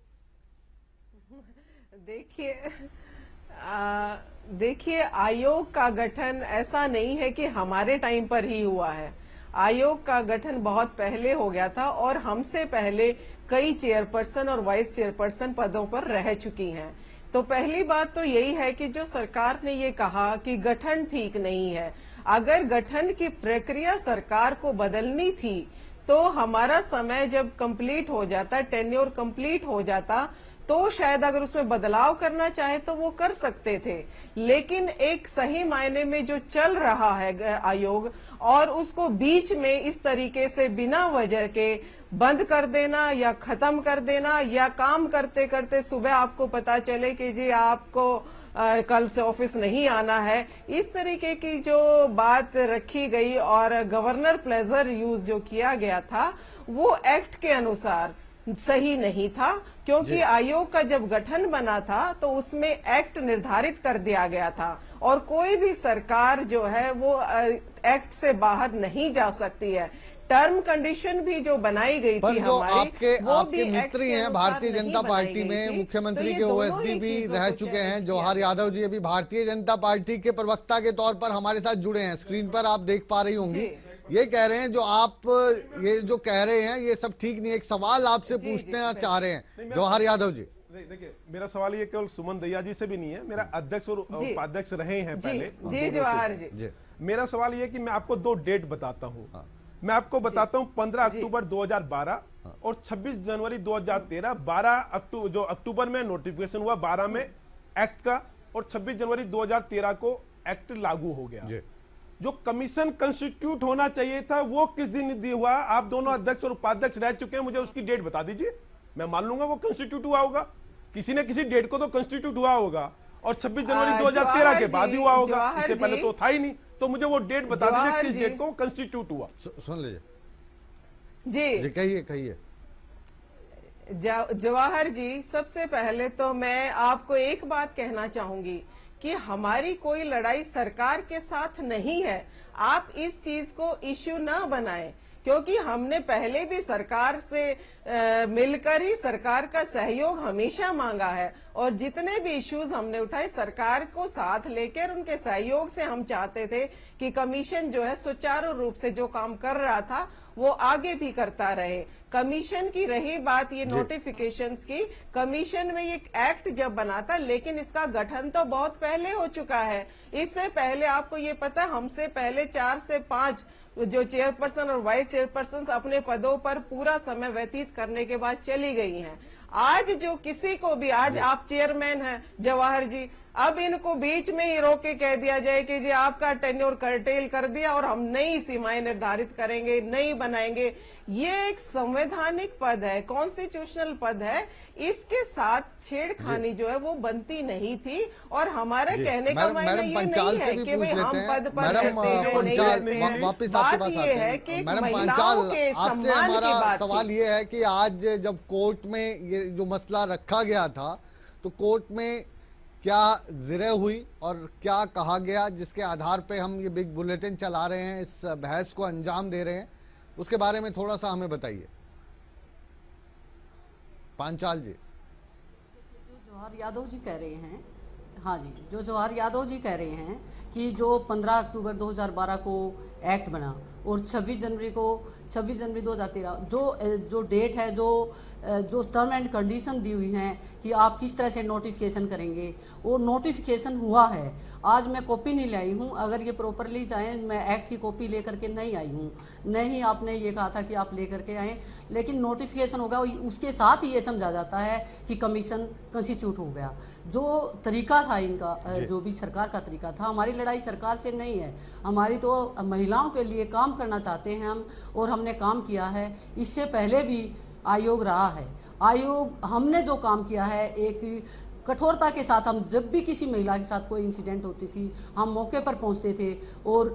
देखिए आयोग का गठन ऐसा नहीं है कि हमारे टाइम पर ही हुआ है। आयोग का गठन बहुत पहले हो गया था और हमसे पहले कई चेयरपर्सन और वाइस चेयरपर्सन पदों पर रह चुकी हैं। तो पहली बात तो यही है कि जो सरकार ने ये कहा कि गठन ठीक नहीं है, अगर गठन की प्रक्रिया सरकार को बदलनी थी तो हमारा समय जब कंप्लीट हो जाता, टेन्योर कंप्लीट हो जाता, तो शायद अगर उसमें बदलाव करना चाहे तो वो कर सकते थे। लेकिन एक सही मायने में जो चल रहा है आयोग, और उसको बीच में इस तरीके से बिना वजह के बंद कर देना या खत्म कर देना, या काम करते करते सुबह आपको पता चले कि जी आपको कल से ऑफिस नहीं आना है, इस तरीके की जो बात रखी गई और गवर्नर प्लेजर यूज जो किया गया था, वो एक्ट के अनुसार सही नहीं था। क्योंकि आयोग का जब गठन बना था तो उसमें एक्ट निर्धारित कर दिया गया था, और कोई भी सरकार जो है वो एक्ट से बाहर नहीं जा सकती है। टर्म कंडीशन भी जो बनाई गई थी हमारी, आपके मित्र हैं भारतीय जनता पार्टी में, मुख्यमंत्री के ओएसडी भी रह चुके हैं जवाहर यादव जी, अभी भारतीय जनता पार्टी के प्रवक्ता के तौर पर हमारे साथ जुड़े हैं। स्क्रीन पर आप देख पा रही होंगी, ये कह रहे हैं जो आप ये जो कह रहे हैं ये सब ठीक नहीं है। एक सवाल आपसे पूछना चाह रहे हैं जवाहर यादव जी। देखिए, मेरा सवाल ये केवल सुमन दहिया जी से भी नहीं है, मेरा अध्यक्ष और उपाध्यक्ष रहे हैं पहले। जी जवाहर जी, मेरा सवाल ये कि मैं आपको 2 डेट बताता हूँ। मैं आपको बताता हूँ 15 अक्टूबर 2012 और 26 जनवरी 2013। 12 जो अक्टूबर में नोटिफिकेशन हुआ 12 में एक्ट का, और 26 जनवरी 2013 को एक्ट लागू हो गया। जो कमीशन कंस्टिट्यूट होना चाहिए था वो किस दिन हुआ? आप दोनों अध्यक्ष और उपाध्यक्ष रह चुके हैं, मुझे उसकी डेट बता दीजिए, मैं मान लूंगा वो कंस्टिट्यूट हुआ होगा। किसी न किसी डेट को तो कंस्टिट्यूट हुआ होगा, और 26 जनवरी 2013 के बाद ही हुआ होगा, इससे पहले तो था ही नहीं। तो मुझे वो डेट बता दीजिए किस डेट को कंस्टिट्यूट हुआ। सुन लीजिए जी, कहिए। जवाहर जी, सबसे पहले तो मैं आपको एक बात कहना चाहूंगी कि हमारी कोई लड़ाई सरकार के साथ नहीं है। आप इस चीज को इश्यू ना बनाएं, क्योंकि हमने पहले भी सरकार से मिलकर ही सरकार का सहयोग हमेशा मांगा है, और जितने भी इश्यूज हमने उठाए सरकार को साथ लेकर उनके सहयोग से हम चाहते थे कि कमीशन जो है सुचारू रूप से जो काम कर रहा था वो आगे भी करता रहे। कमीशन की रही बात ये नोटिफिकेशंस की, कमीशन में ये एक्ट जब बना था, लेकिन इसका गठन तो बहुत पहले हो चुका है। इससे पहले आपको ये पता, हमसे पहले 4 से 5 जो चेयरपर्सन और वाइस चेयरपर्सन अपने पदों पर पूरा समय व्यतीत करने के बाद चली गई हैं। आज जो किसी को भी, आज आप चेयरमैन हैं जवाहर जी, अब इनको बीच में ही रोक के कह दिया जाए कि जी आपका टेन्योर कर्टेल कर दिया और हम नई सीमाएं निर्धारित करेंगे, नई बनाएंगे। ये एक संवैधानिक पद है, कॉन्स्टिट्यूशनल पद है, इसके साथ छेड़खानी जो है वो बनती नहीं थी। और हमारे कहने का मायने ये नहीं है कि भाई हम पद पर रहते हैं, नहीं रहते हैं। बात ये है कि महिलाओं के आपसे हमारा सवाल ये है कि आज जब कोर्ट में ये जो मसला रखा गया था, तो कोर्ट में क्या जिरह हुई और क्या कहा गया, जिसके आधार पे हम ये बिग बुलेटिन चला रहे हैं, इस बहस को अंजाम दे रहे हैं, उसके बारे में थोड़ा सा हमें बताइए पांचाल जी। जो जवाहर यादव जी कह रहे हैं, हाँ जी, जो जवाहर यादव जी कह रहे हैं कि जो 15 अक्टूबर 2012 को एक्ट बना और 26 जनवरी 2013 जो डेट है, जो टर्म एंड कंडीशन दी हुई हैं कि आप किस तरह से नोटिफिकेशन करेंगे, वो नोटिफिकेशन हुआ है। आज मैं कॉपी नहीं लाई हूँ, अगर ये प्रॉपरली चाहें मैं एक्ट की कॉपी लेकर के नहीं आई हूँ, नहीं आपने ये कहा था कि आप लेकर के आएँ, लेकिन नोटिफिकेशन होगा, उसके साथ ही ये समझा जाता है कि कमीशन कंस्टिट्यूट हो गया। जो तरीका था इनका, जो भी सरकार का तरीका था, हमारी लड़ाई सरकार से नहीं है, हमारी तो महिलाओं के लिए काम करना चाहते हैं हम, और हमने काम किया है। इससे पहले भी आयोग रहा है, आयोग हमने जो काम किया है एक कठोरता के साथ, हम जब भी किसी महिला के साथ कोई इंसिडेंट होती थी हम मौके पर पहुंचते थे, और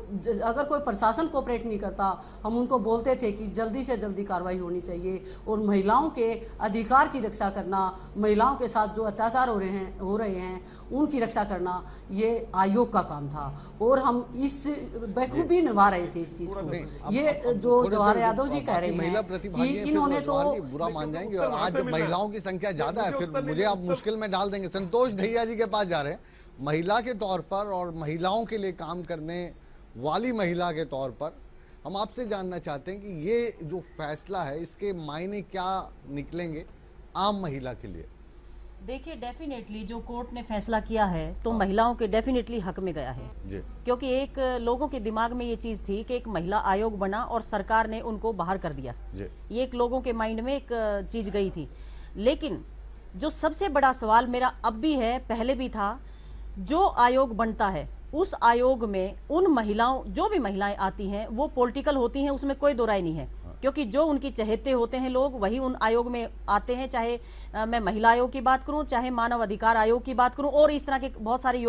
अगर कोई प्रशासन कोऑपरेट नहीं करता हम उनको बोलते थे कि जल्दी से जल्दी कार्रवाई होनी चाहिए। और महिलाओं के अधिकार की रक्षा करना, महिलाओं के साथ जो अत्याचार हो रहे हैं उनकी रक्षा करना, ये आयोग का काम था, और हम इस बखूबी निभा रहे थे इस चीज़ को। ये जो जवाहर यादव जी कह रहे हैं कि इन्होंने तो बुरा मान जाएंगे, और आज महिलाओं की संख्या ज्यादा है, फिर मुझे आप मुश्किल में डाल देंगे। संतोष दहिया जी के पास जा रहे हैं, महिला के तौर पर और महिलाओं के लिए काम करने वाली महिला के तौर पर हम आपसे जानना चाहते हैं कि ये जो फैसला है इसके मायने क्या निकलेंगे आम महिला के लिए। देखिए, डेफिनेटली जो कोर्ट ने फैसला किया है तो महिलाओं के डेफिनेटली हक में गया है जी। क्योंकि एक लोगों के दिमाग में ये चीज थी कि एक महिला आयोग बना और सरकार ने उनको बाहर कर दिया जी। ये एक लोगों के माइंड में एक चीज गई थी। लेकिन जो सबसे बड़ा सवाल मेरा अब भी है, पहले भी था, जो आयोग बनता है उस आयोग में उन महिलाओं, जो भी महिलाएं आती हैं वो पॉलिटिकल होती हैं, उसमें कोई दो राय नहीं है, क्योंकि जो उनकी चहेते होते हैं लोग वही उन आयोग में आते हैं। चाहे मैं महिला आयोग की बात करूं, चाहे मानव अधिकार आयोग की बात करूं, और इस तरह के बहुत सारे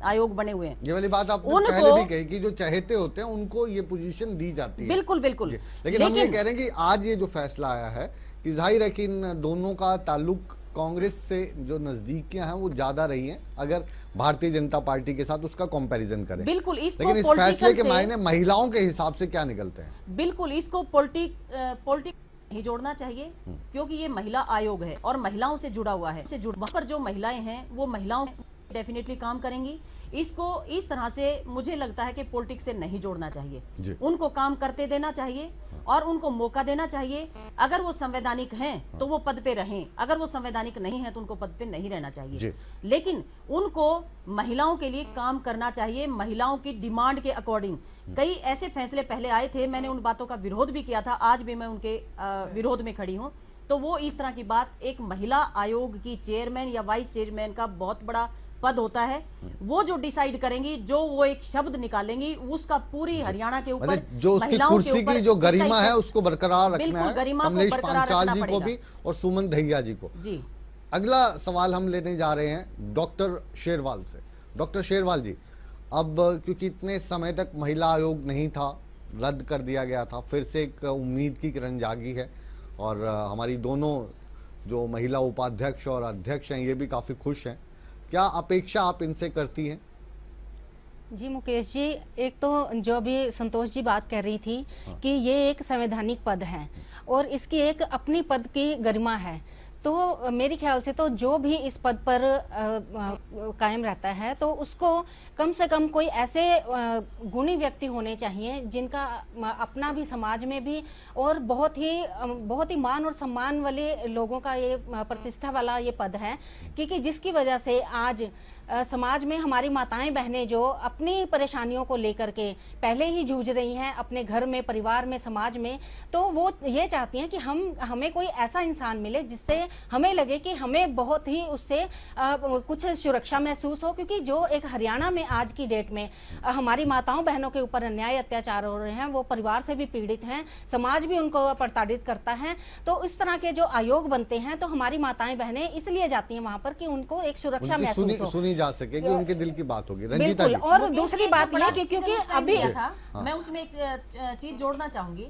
आयोग बने हुए हैं। ये वाली बात आपने पहले भी कही कि जो चहेते होते हैं उनको ये पोजीशन दी जाती है। बिल्कुल बिल्कुल। लेकिन हम ये कह रहे हैं कि आज ये जो फैसला आया है कि जाहिर है कि इन दोनों का ताल्लुक कांग्रेस से जो नजदीकियां हैं वो ज्यादा रही हैं, अगर भारतीय जनता पार्टी के साथ उसका कंपैरिजन करें। बिल्कुल। लेकिन इस फैसले के मायने महिलाओं के हिसाब से क्या निकलते हैं? बिल्कुल, इसको पॉलिटिक ही जोड़ना चाहिए, क्योंकि ये महिला आयोग है और महिलाओं से जुड़ा हुआ है। वहाँ पर जो महिलाएं हैं वो महिलाओं डेफिनेटली काम करेंगी। इसको इस तरह से मुझे लगता है कि पॉलिटिक्स से नहीं जोड़ना चाहिए, उनको काम करते देना चाहिए और उनको मौका देना चाहिए। अगर वो संवैधानिक हैं तो वो पद पे रहें, अगर वो संवैधानिक नहीं है तो उनको पद पे नहीं रहना चाहिए। लेकिन उनको महिलाओं के लिए काम करना चाहिए, महिलाओं की डिमांड के अकॉर्डिंग। कई ऐसे फैसले पहले आए थे, मैंने उन बातों का विरोध भी किया था, आज भी मैं उनके विरोध में खड़ी हूँ। तो वो इस तरह की बात, एक महिला आयोग की चेयरमैन या वाइस चेयरमैन का बहुत बड़ा पद होता है, वो जो डिसाइड करेंगी, जो वो एक शब्द निकालेंगी, उसका पूरी हरियाणा के ऊपर, जो उसकी कुर्सी की जो गरिमा है उसको बरकरार रखना है, कमलेश पांचाल जी को भी और सुमन दहिया जी को जी। अगला सवाल हम लेने जा रहे हैं डॉक्टर शेरवाल से। डॉक्टर शेरवाल जी, अब क्योंकि इतने समय तक महिला आयोग नहीं था, रद्द कर दिया गया था, फिर से एक उम्मीद की किरण जागी है, और हमारी दोनों जो महिला उपाध्यक्ष और अध्यक्ष हैं ये भी काफी खुश हैं। क्या अपेक्षा आप इनसे करती हैं? जी मुकेश जी, एक तो जो अभी संतोष जी बात कर रही थी कि ये एक संवैधानिक पद है और इसकी एक अपनी पद की गरिमा है, तो मेरे ख्याल से तो जो भी इस पद पर कायम रहता है तो उसको कम से कम कोई ऐसे गुणी व्यक्ति होने चाहिए जिनका अपना भी समाज में भी और बहुत ही मान और सम्मान वाले लोगों का ये प्रतिष्ठा वाला ये पद है, क्योंकि जिसकी वजह से आज समाज में हमारी माताएं बहनें जो अपनी परेशानियों को लेकर के पहले ही जूझ रही हैं अपने घर में, परिवार में, समाज में, तो वो ये चाहती हैं कि हमें कोई ऐसा इंसान मिले जिससे हमें लगे कि हमें बहुत ही उससे कुछ सुरक्षा महसूस हो। क्योंकि जो एक हरियाणा में आज की डेट में हमारी माताओं बहनों के ऊपर अन्याय अत्याचार हो रहे हैं, वो परिवार से भी पीड़ित हैं, समाज भी उनको प्रताड़ित करता है, तो इस तरह के जो आयोग बनते हैं तो हमारी माताएं बहनें इसलिए जाती हैं वहां पर कि उनको एक सुरक्षा महसूस हो, सुनी जा सके कि उनके दिल की बात होगी। रंजीता जी, और दूसरी बात यह कि क्योंकि अभी मैं उसमें एक चीज जोड़ना चाहूंगी।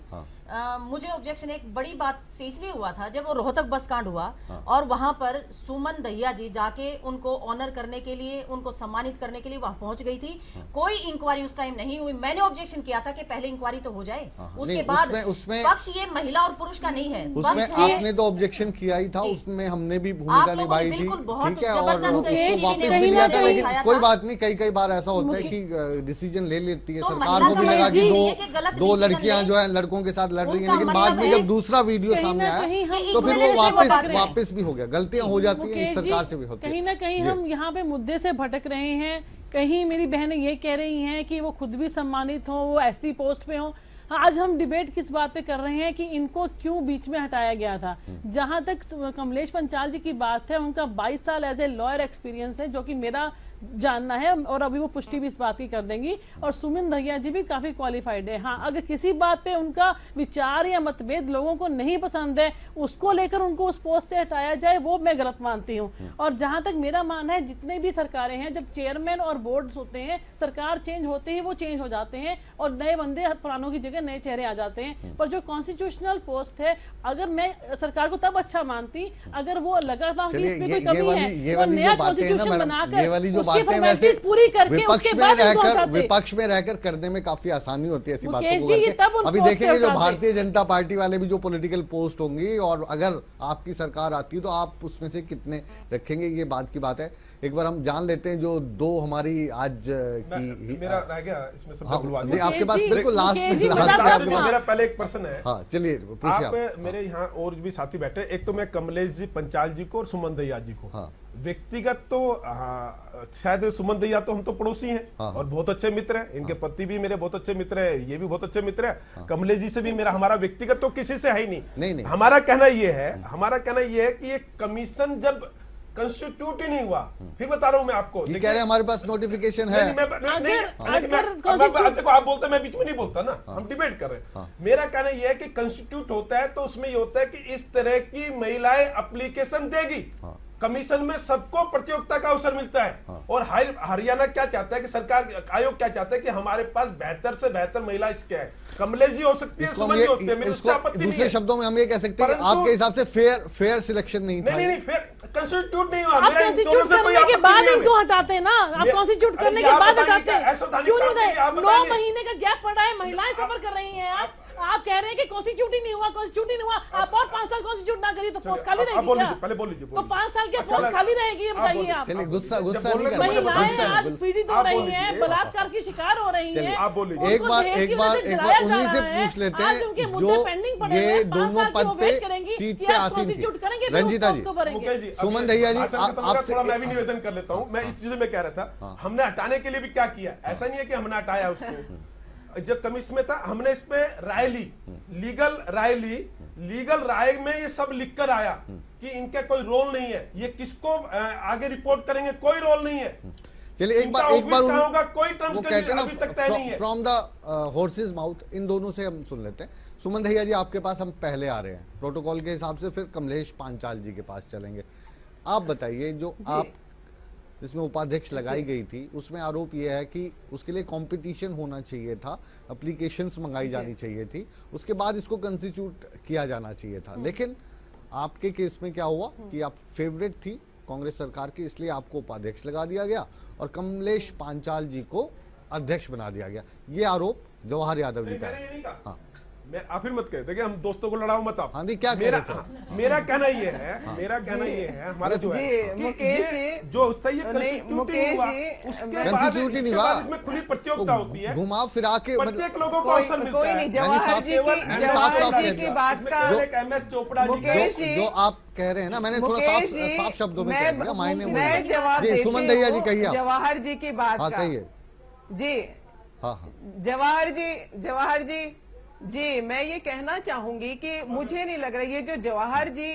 मुझे ऑब्जेक्शन एक बड़ी बात से इसलिए हुआ था जब वो रोहतक बस कांड हुआ और वहां पर सुमन दहिया जी जाके उनको ऑनर करने के लिए, उनको सम्मानित करने के लिए वहां पहुंच गई थी। कोई इंक्वायरी उस टाइम नहीं हुई। मैंने ऑब्जेक्शन किया था कि पहले इंक्वायरी तो हो जाए, उसके बाद पक्ष ये महिला और पुरुष का नहीं है। उसमें आपने तो ऑब्जेक्शन किया ही था, उसमें हमने भी भूमिका निभाई थी, ठीक है, और उसको वापस भी लिया था। लेकिन कोई बात नहीं, कई बार ऐसा होता है कि डिसीजन ले लेती है सरकार को भी लगा कि दो लड़कियां जो है लड़कों के साथ लड़ रही है, लेकिन बाद में जब दूसरा वीडियो सामने आया तो फिर वो वापस भी हो गया। गलतियां हो जाती हैं, इस सरकार से भी होती है। कहीं ना कहीं हम यहाँ पे मुद्दे से भटक रहे हैं। कहीं मेरी बहनें ये कह रही हैं कि वो खुद भी सम्मानित हो, वो ऐसी पोस्ट पे हो। आज हम डिबेट किस बात पे कर रहे हैं कि इनको क्यों बीच में हटाया गया था। जहां तक कमलेश पंचाल जी की बात है, उनका 22 साल एज ए लॉयर एक्सपीरियंस है, जो कि मेरा जानना है, और अभी वो पुष्टि भी इस बात की कर देंगी। और सुमन दहिया जी भी काफी क्वालिफाइड है। हाँ, अगर किसी बात पे उनका विचार या मतभेद लोगों को नहीं पसंद है, उसको लेकर उनको उस पोस्ट से हटाया जाए, वो मैं गलत मानती हूँ। और जहां तक मेरा मानना है, जितने भी सरकारें हैं, जब चेयरमैन और बोर्ड्स होते हैं, सरकार चेंज होते ही वो चेंज हो जाते हैं और नए बंदे पुरानों की जगह नए चेहरे आ जाते हैं। पर जो कॉन्स्टिट्यूशनल पोस्ट है, अगर मैं सरकार को तब अच्छा मानती अगर वो लगा था कि इसमें कोई कमी है, वो नया कॉन्स्टिट्यूशन बनाकर वैसे विपक्ष में रहकर करने में काफी आसानी होती है ऐसी बातों को करके। अभी देखेंगे जो भारतीय जनता पार्टी वाले भी जो पॉलिटिकल पोस्ट होंगी, और अगर आपकी सरकार आती है तो आप उसमें से कितने रखेंगे, ये बात की बात है। एक बार हम जान लेते हैं जो दो हमारी आज की मेरा रह गया इसमें सब आपके पास बिल्कुल लास्ट में मेरा पहले एक प्रश्न है। हाँ, चलिए पूछिए आप। मेरे यहाँ और भी साथी बैठे, एक तो मैं कमलेश जी पंचाल जी को और सुमन दहिया जी को, व्यक्तिगत तो शायद सुमन दहिया तो हम तो पड़ोसी हैं और बहुत अच्छे मित्र हैं, इनके पति भी मेरे बहुत अच्छे मित्र हैं, ये भी बहुत अच्छे मित्र हैं। कमलेश जी से भी हमारा व्यक्तिगत तो किसी से है ही नहीं। हमारा कहना ये है कि ये कमीशन जब कंस्टिट्यूट ही नहीं हुआ, फिर बता रहा हूं मैं आपको, ये कह रहे हैं हमारे पास नोटिफिकेशन है। देखो आप बोलते, मैं बीच में नहीं बोलता ना, हम डिबेट कर रहे हैं। मेरा कहना यह है कि कंस्टिट्यूट होता है तो उसमें ये होता है कि इस तरह की महिलाएं एप्लीकेशन देगी, कमीशन में सबको प्रतियोगिता का अवसर मिलता है। और हरियाणा क्या चाहता है कि सरकार आयोग क्या चाहता है कि हमारे पास बेहतर से बेहतर महिला इसके है। कमलेश जी हो सकती है, सुमन जी हो सकती है, मेरे उससे आपत्ति नहीं है। दूसरे शब्दों में हम ये कह सकते हैं कि आपके हिसाब से फेयर सिलेक्शन नहीं था। नहीं, कंस्टिट्यूट नहीं हुआ। आप कॉन्स्टिट्यूट करने के बाद इनको हटाते हैं ना, आप कॉन्स्टिट्यूट करने के बाद हटाते हैं, क्यों नहीं बताए? 9 महीने का गैप पड़ा है, महिलाएं सफर कर रही हैं। आप कह रहे हैं कि कॉन्स्टिट्यूट ही नहीं हुआ, कॉन्स्टिट्यूट ही नहीं हुआ। आप और 5 साल कॉन्स्टिट्यूट ना करिए तो पोस्ट खाली रहेगी क्या? पहले बोल लीजिए। तो 5 साल के पोस्ट खाली रहेगी, ये बताइए आप। चलिए, गुस्सा नहीं करना। महिलाएं आज पीड़ित हो रही हैं, बलात्कार की शिकार हो रही हैं। एक बार उन्हीं से पूछ लेते हैं जो ये दोनों पद पे सीट पे आसीन थी। रंजीता जी, सुमन दहिया जी, आपसे मैं भी निवेदन कर लेता हूँ। मैं इस चीज में कह रहा था, हमने हटाने के लिए भी क्या किया, ऐसा नहीं है कि हमने हटाया उसको। जब कमीशन में था, हमने इस पे राय ली, लीगल राय में ये सब लिखकर आया कि इनका कोई रोल नहीं है, ये किसको आगे रिपोर्ट करेंगे, कोई रोल नहीं है। चलिए एक बार होगा, कोई टर्म्स अभी तक तय नहीं है। फ्रॉम द हॉर्सेस माउथ, इन दोनों से हम सुन लेते हैं। सुमन दहिया जी, आपके पास हम पहले आ रहे हैं प्रोटोकॉल के हिसाब से, फिर कमलेश पांचाल जी के पास चलेंगे। आप बताइए, जो आप इसमें उपाध्यक्ष लगाई गई थी, उसमें आरोप यह है कि उसके लिए कंपटीशन होना चाहिए था, एप्लीकेशंस मंगाई जानी चाहिए थी, उसके बाद इसको कंस्टिट्यूट किया जाना चाहिए था। लेकिन आपके केस में क्या हुआ कि आप फेवरेट थी कांग्रेस सरकार की, इसलिए आपको उपाध्यक्ष लगा दिया गया और कमलेश पांचाल जी को अध्यक्ष बना दिया गया। ये आरोप जवाहर यादव जी का है। आप फिर मत कहे, देखिए हम दोस्तों को लड़ाओ मत आप। हाँ जी, क्या मेरा कहना ये है, मेरा कहना ये है, हमारा जो है मुकेश जो कंस्टिट्यूशन नहीं हुआ, इसमें खुली प्रतियोगिता होती है, घुमा फिरा के प्रत्येक लोगों को अवसर मिलता है। नहीं, जवाहर जी की बात का MS चोपड़ा जी जो आप कह रहे हैं ना, मैंने थोड़ा साफ शब्दों में कह दिया, मायने मैं जवाब जी, सुमन दहिया जी कहिए, जवाहर जी की बात का कहिए जी। हाँ, जवाहर जी मैं ये कहना चाहूंगी कि मुझे नहीं लग रहा ये जो जवाहर जी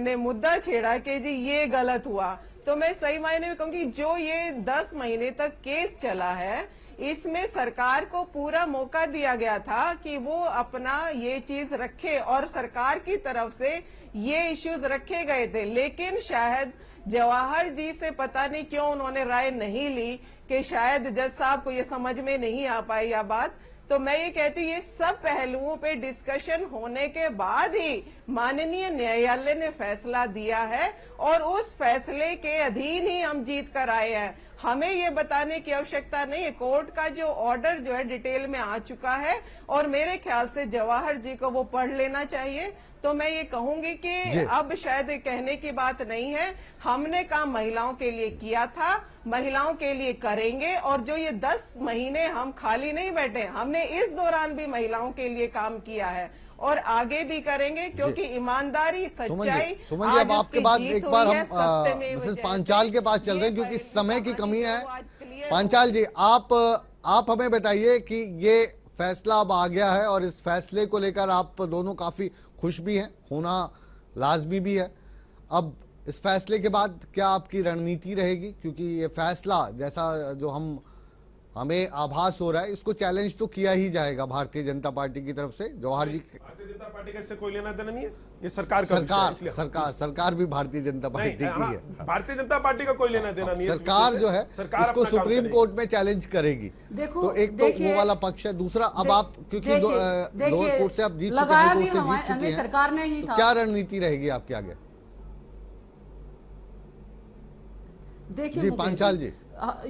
ने मुद्दा छेड़ा कि जी ये गलत हुआ, तो मैं सही मायने में कहूंगी जो ये 10 महीने तक केस चला है, इसमें सरकार को पूरा मौका दिया गया था कि वो अपना ये चीज रखे और सरकार की तरफ से ये इश्यूज रखे गए थे, लेकिन शायद जवाहर जी से पता नहीं क्यों उन्होंने राय नहीं ली कि शायद जज साहब को ये समझ में नहीं आ पाई या बात। तो मैं ये कहती हूँ ये सब पहलुओं पे डिस्कशन होने के बाद ही माननीय न्यायालय ने फैसला दिया है और उस फैसले के अधीन ही हम जीत कर आए हैं। हमें ये बताने की आवश्यकता नहीं है, कोर्ट का जो ऑर्डर जो है डिटेल में आ चुका है और मेरे ख्याल से जवाहर जी को वो पढ़ लेना चाहिए। तो मैं ये कहूंगी कि अब शायद कहने की बात नहीं है, हमने काम महिलाओं के लिए किया था, महिलाओं के लिए करेंगे, और जो ये 10 महीने हम खाली नहीं बैठे, हमने इस दौरान भी महिलाओं के लिए काम किया है और आगे भी करेंगे, क्योंकि ईमानदारी, सच्चाई। सुमन जी, अब आपके बाद एक बार हम मिसेस पांचाल के पास चल रहे हैं क्योंकि समय की कमी है। पांचाल जी, आप हमें बताइए कि ये फैसला अब आ गया है और इस फैसले को लेकर आप दोनों काफी खुश भी हैं, होना लाजमी भी है। अब इस फैसले के बाद क्या आपकी रणनीति रहेगी, क्योंकि ये फैसला जैसा जो हमें आभास हो रहा है, इसको चैलेंज तो किया ही जाएगा भारतीय जनता पार्टी की तरफ से। जवाहर जी, भारतीय जनता पार्टी का इससे कोई लेना देना नहीं है, ये सरकार भी भारतीय जनता पार्टी की है। भारतीय जनता पार्टी का कोई लेना देना नहीं है। सरकार जो है इसको सुप्रीम कोर्ट में चैलेंज करेगी। तो एक तो वो वाला पक्ष है, दूसरा अब आप क्योंकि लोअर कोर्ट से आप जीत चुके हैं, सरकार ने ही था, क्या रणनीति रहेगी आपके आगे? देखिए जी पांचाल जी,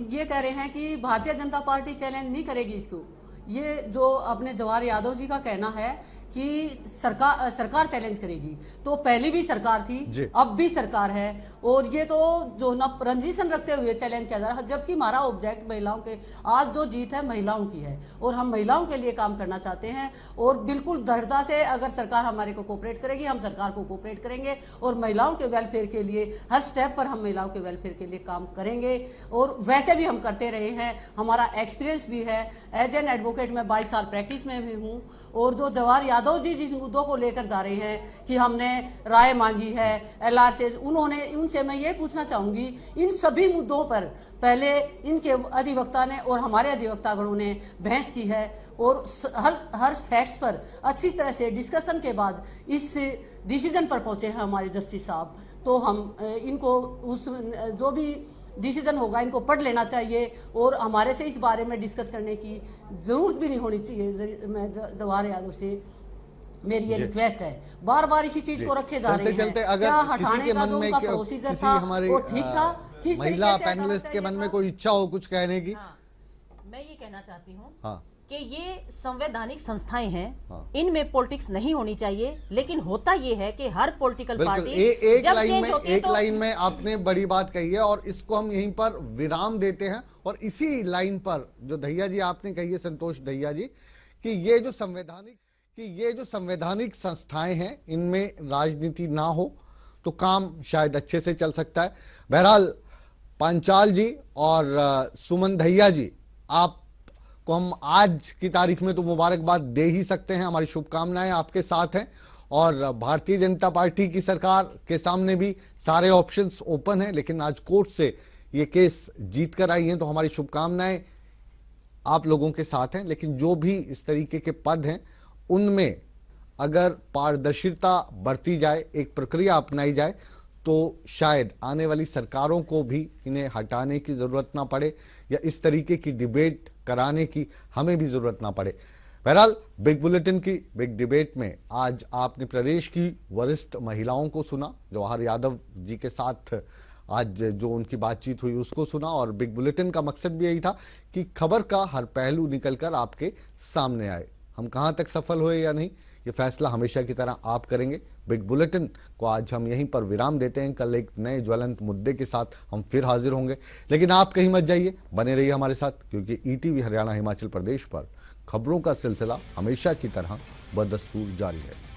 ये कह रहे हैं कि भारतीय जनता पार्टी चैलेंज नहीं करेगी इसको। ये जो अपने जवाहर यादव जी का कहना है कि सरकार चैलेंज करेगी, तो पहले भी सरकार थी, अब भी सरकार है, और ये तो जो ना रंजिशन रखते हुए चैलेंज किया जा रहा है, जबकि हमारा ऑब्जेक्ट महिलाओं के, आज जो जीत है महिलाओं की है और हम महिलाओं के लिए काम करना चाहते हैं। और बिल्कुल दृढ़ता से अगर सरकार हमारे को कोऑपरेट करेगी, हम सरकार को कोऑपरेट करेंगे और महिलाओं के वेलफेयर के लिए हर स्टेप पर हम महिलाओं के वेलफेयर के लिए काम करेंगे। और वैसे भी हम करते रहे हैं, हमारा एक्सपीरियंस भी है। एज एन एडवोकेट मैं 22 साल प्रैक्टिस में भी हूँ। और जो जवाहर यादव जी जिस मुद्दों को लेकर जा रहे हैं कि हमने राय मांगी है LR से, उनसे मैं ये पूछना चाहूंगी, इन सभी मुद्दों पर पहले इनके अधिवक्ता ने और हमारे अधिवक्तागणों ने बहस की है और हर फैक्ट्स पर अच्छी तरह से डिस्कशन के बाद इस डिसीजन पर पहुंचे हैं हमारे जस्टिस साहब। तो हम इनको उस जो भी डिसीजन होगा इनको पढ़ लेना चाहिए और हमारे से इस बारे में डिस्कस करने की जरूरत भी नहीं होनी चाहिए। मैं जवाहर यादव से मेरी ये रिक्वेस्ट है, बार बार इसी चीज को रखे जा रहे हैं। चलते अगर किसी के मन में किसी हमारे महिला पैनलिस्ट के मन में कोई इच्छा हो कुछ कहने की, मैं ये कहना चाहती हूँ कि ये संवैधानिक संस्थाएं हैं, इनमें पॉलिटिक्स नहीं होनी चाहिए, लेकिन होता ये है कि हर पॉलिटिकल पार्टी एक लाइन में आपने बड़ी बात कही है और इसको हम यहीं पर विराम देते हैं। और इसी लाइन पर जो दहिया जी आपने कही है, संतोष दहिया जी, कि ये जो संवैधानिक संस्थाएं हैं इनमें राजनीति ना हो तो काम शायद अच्छे से चल सकता है। बहरहाल पांचाल जी और सुमन दहिया जी, आप को हम आज की तारीख में तो मुबारकबाद दे ही सकते हैं, हमारी शुभकामनाएं आपके साथ हैं। और भारतीय जनता पार्टी की सरकार के सामने भी सारे ऑप्शंस ओपन हैं, लेकिन आज कोर्ट से ये केस जीत कर आई हैं, तो हमारी शुभकामनाएं आप लोगों के साथ हैं। लेकिन जो भी इस तरीके के पद हैं उनमें अगर पारदर्शिता बरती जाए, एक प्रक्रिया अपनाई जाए, तो शायद आने वाली सरकारों को भी इन्हें हटाने की जरूरत ना पड़े या इस तरीके की डिबेट कराने की हमें भी जरूरत ना पड़े। बहरहाल बिग बुलेटिन की बिग डिबेट में आज आपने प्रदेश की वरिष्ठ महिलाओं को सुना, जवाहर यादव जी के साथ आज जो उनकी बातचीत हुई उसको सुना, और बिग बुलेटिन का मकसद भी यही था कि खबर का हर पहलू निकलकर आपके सामने आए। हम कहां तक सफल हुए या नहीं, ये फैसला हमेशा की तरह आप करेंगे। बिग बुलेटिन को आज हम यहीं पर विराम देते हैं। कल एक नए ज्वलंत मुद्दे के साथ हम फिर हाजिर होंगे, लेकिन आप कहीं मत जाइए, बने रहिए हमारे साथ, क्योंकि ईटीवी हरियाणा हिमाचल प्रदेश पर खबरों का सिलसिला हमेशा की तरह बदस्तूर जारी है।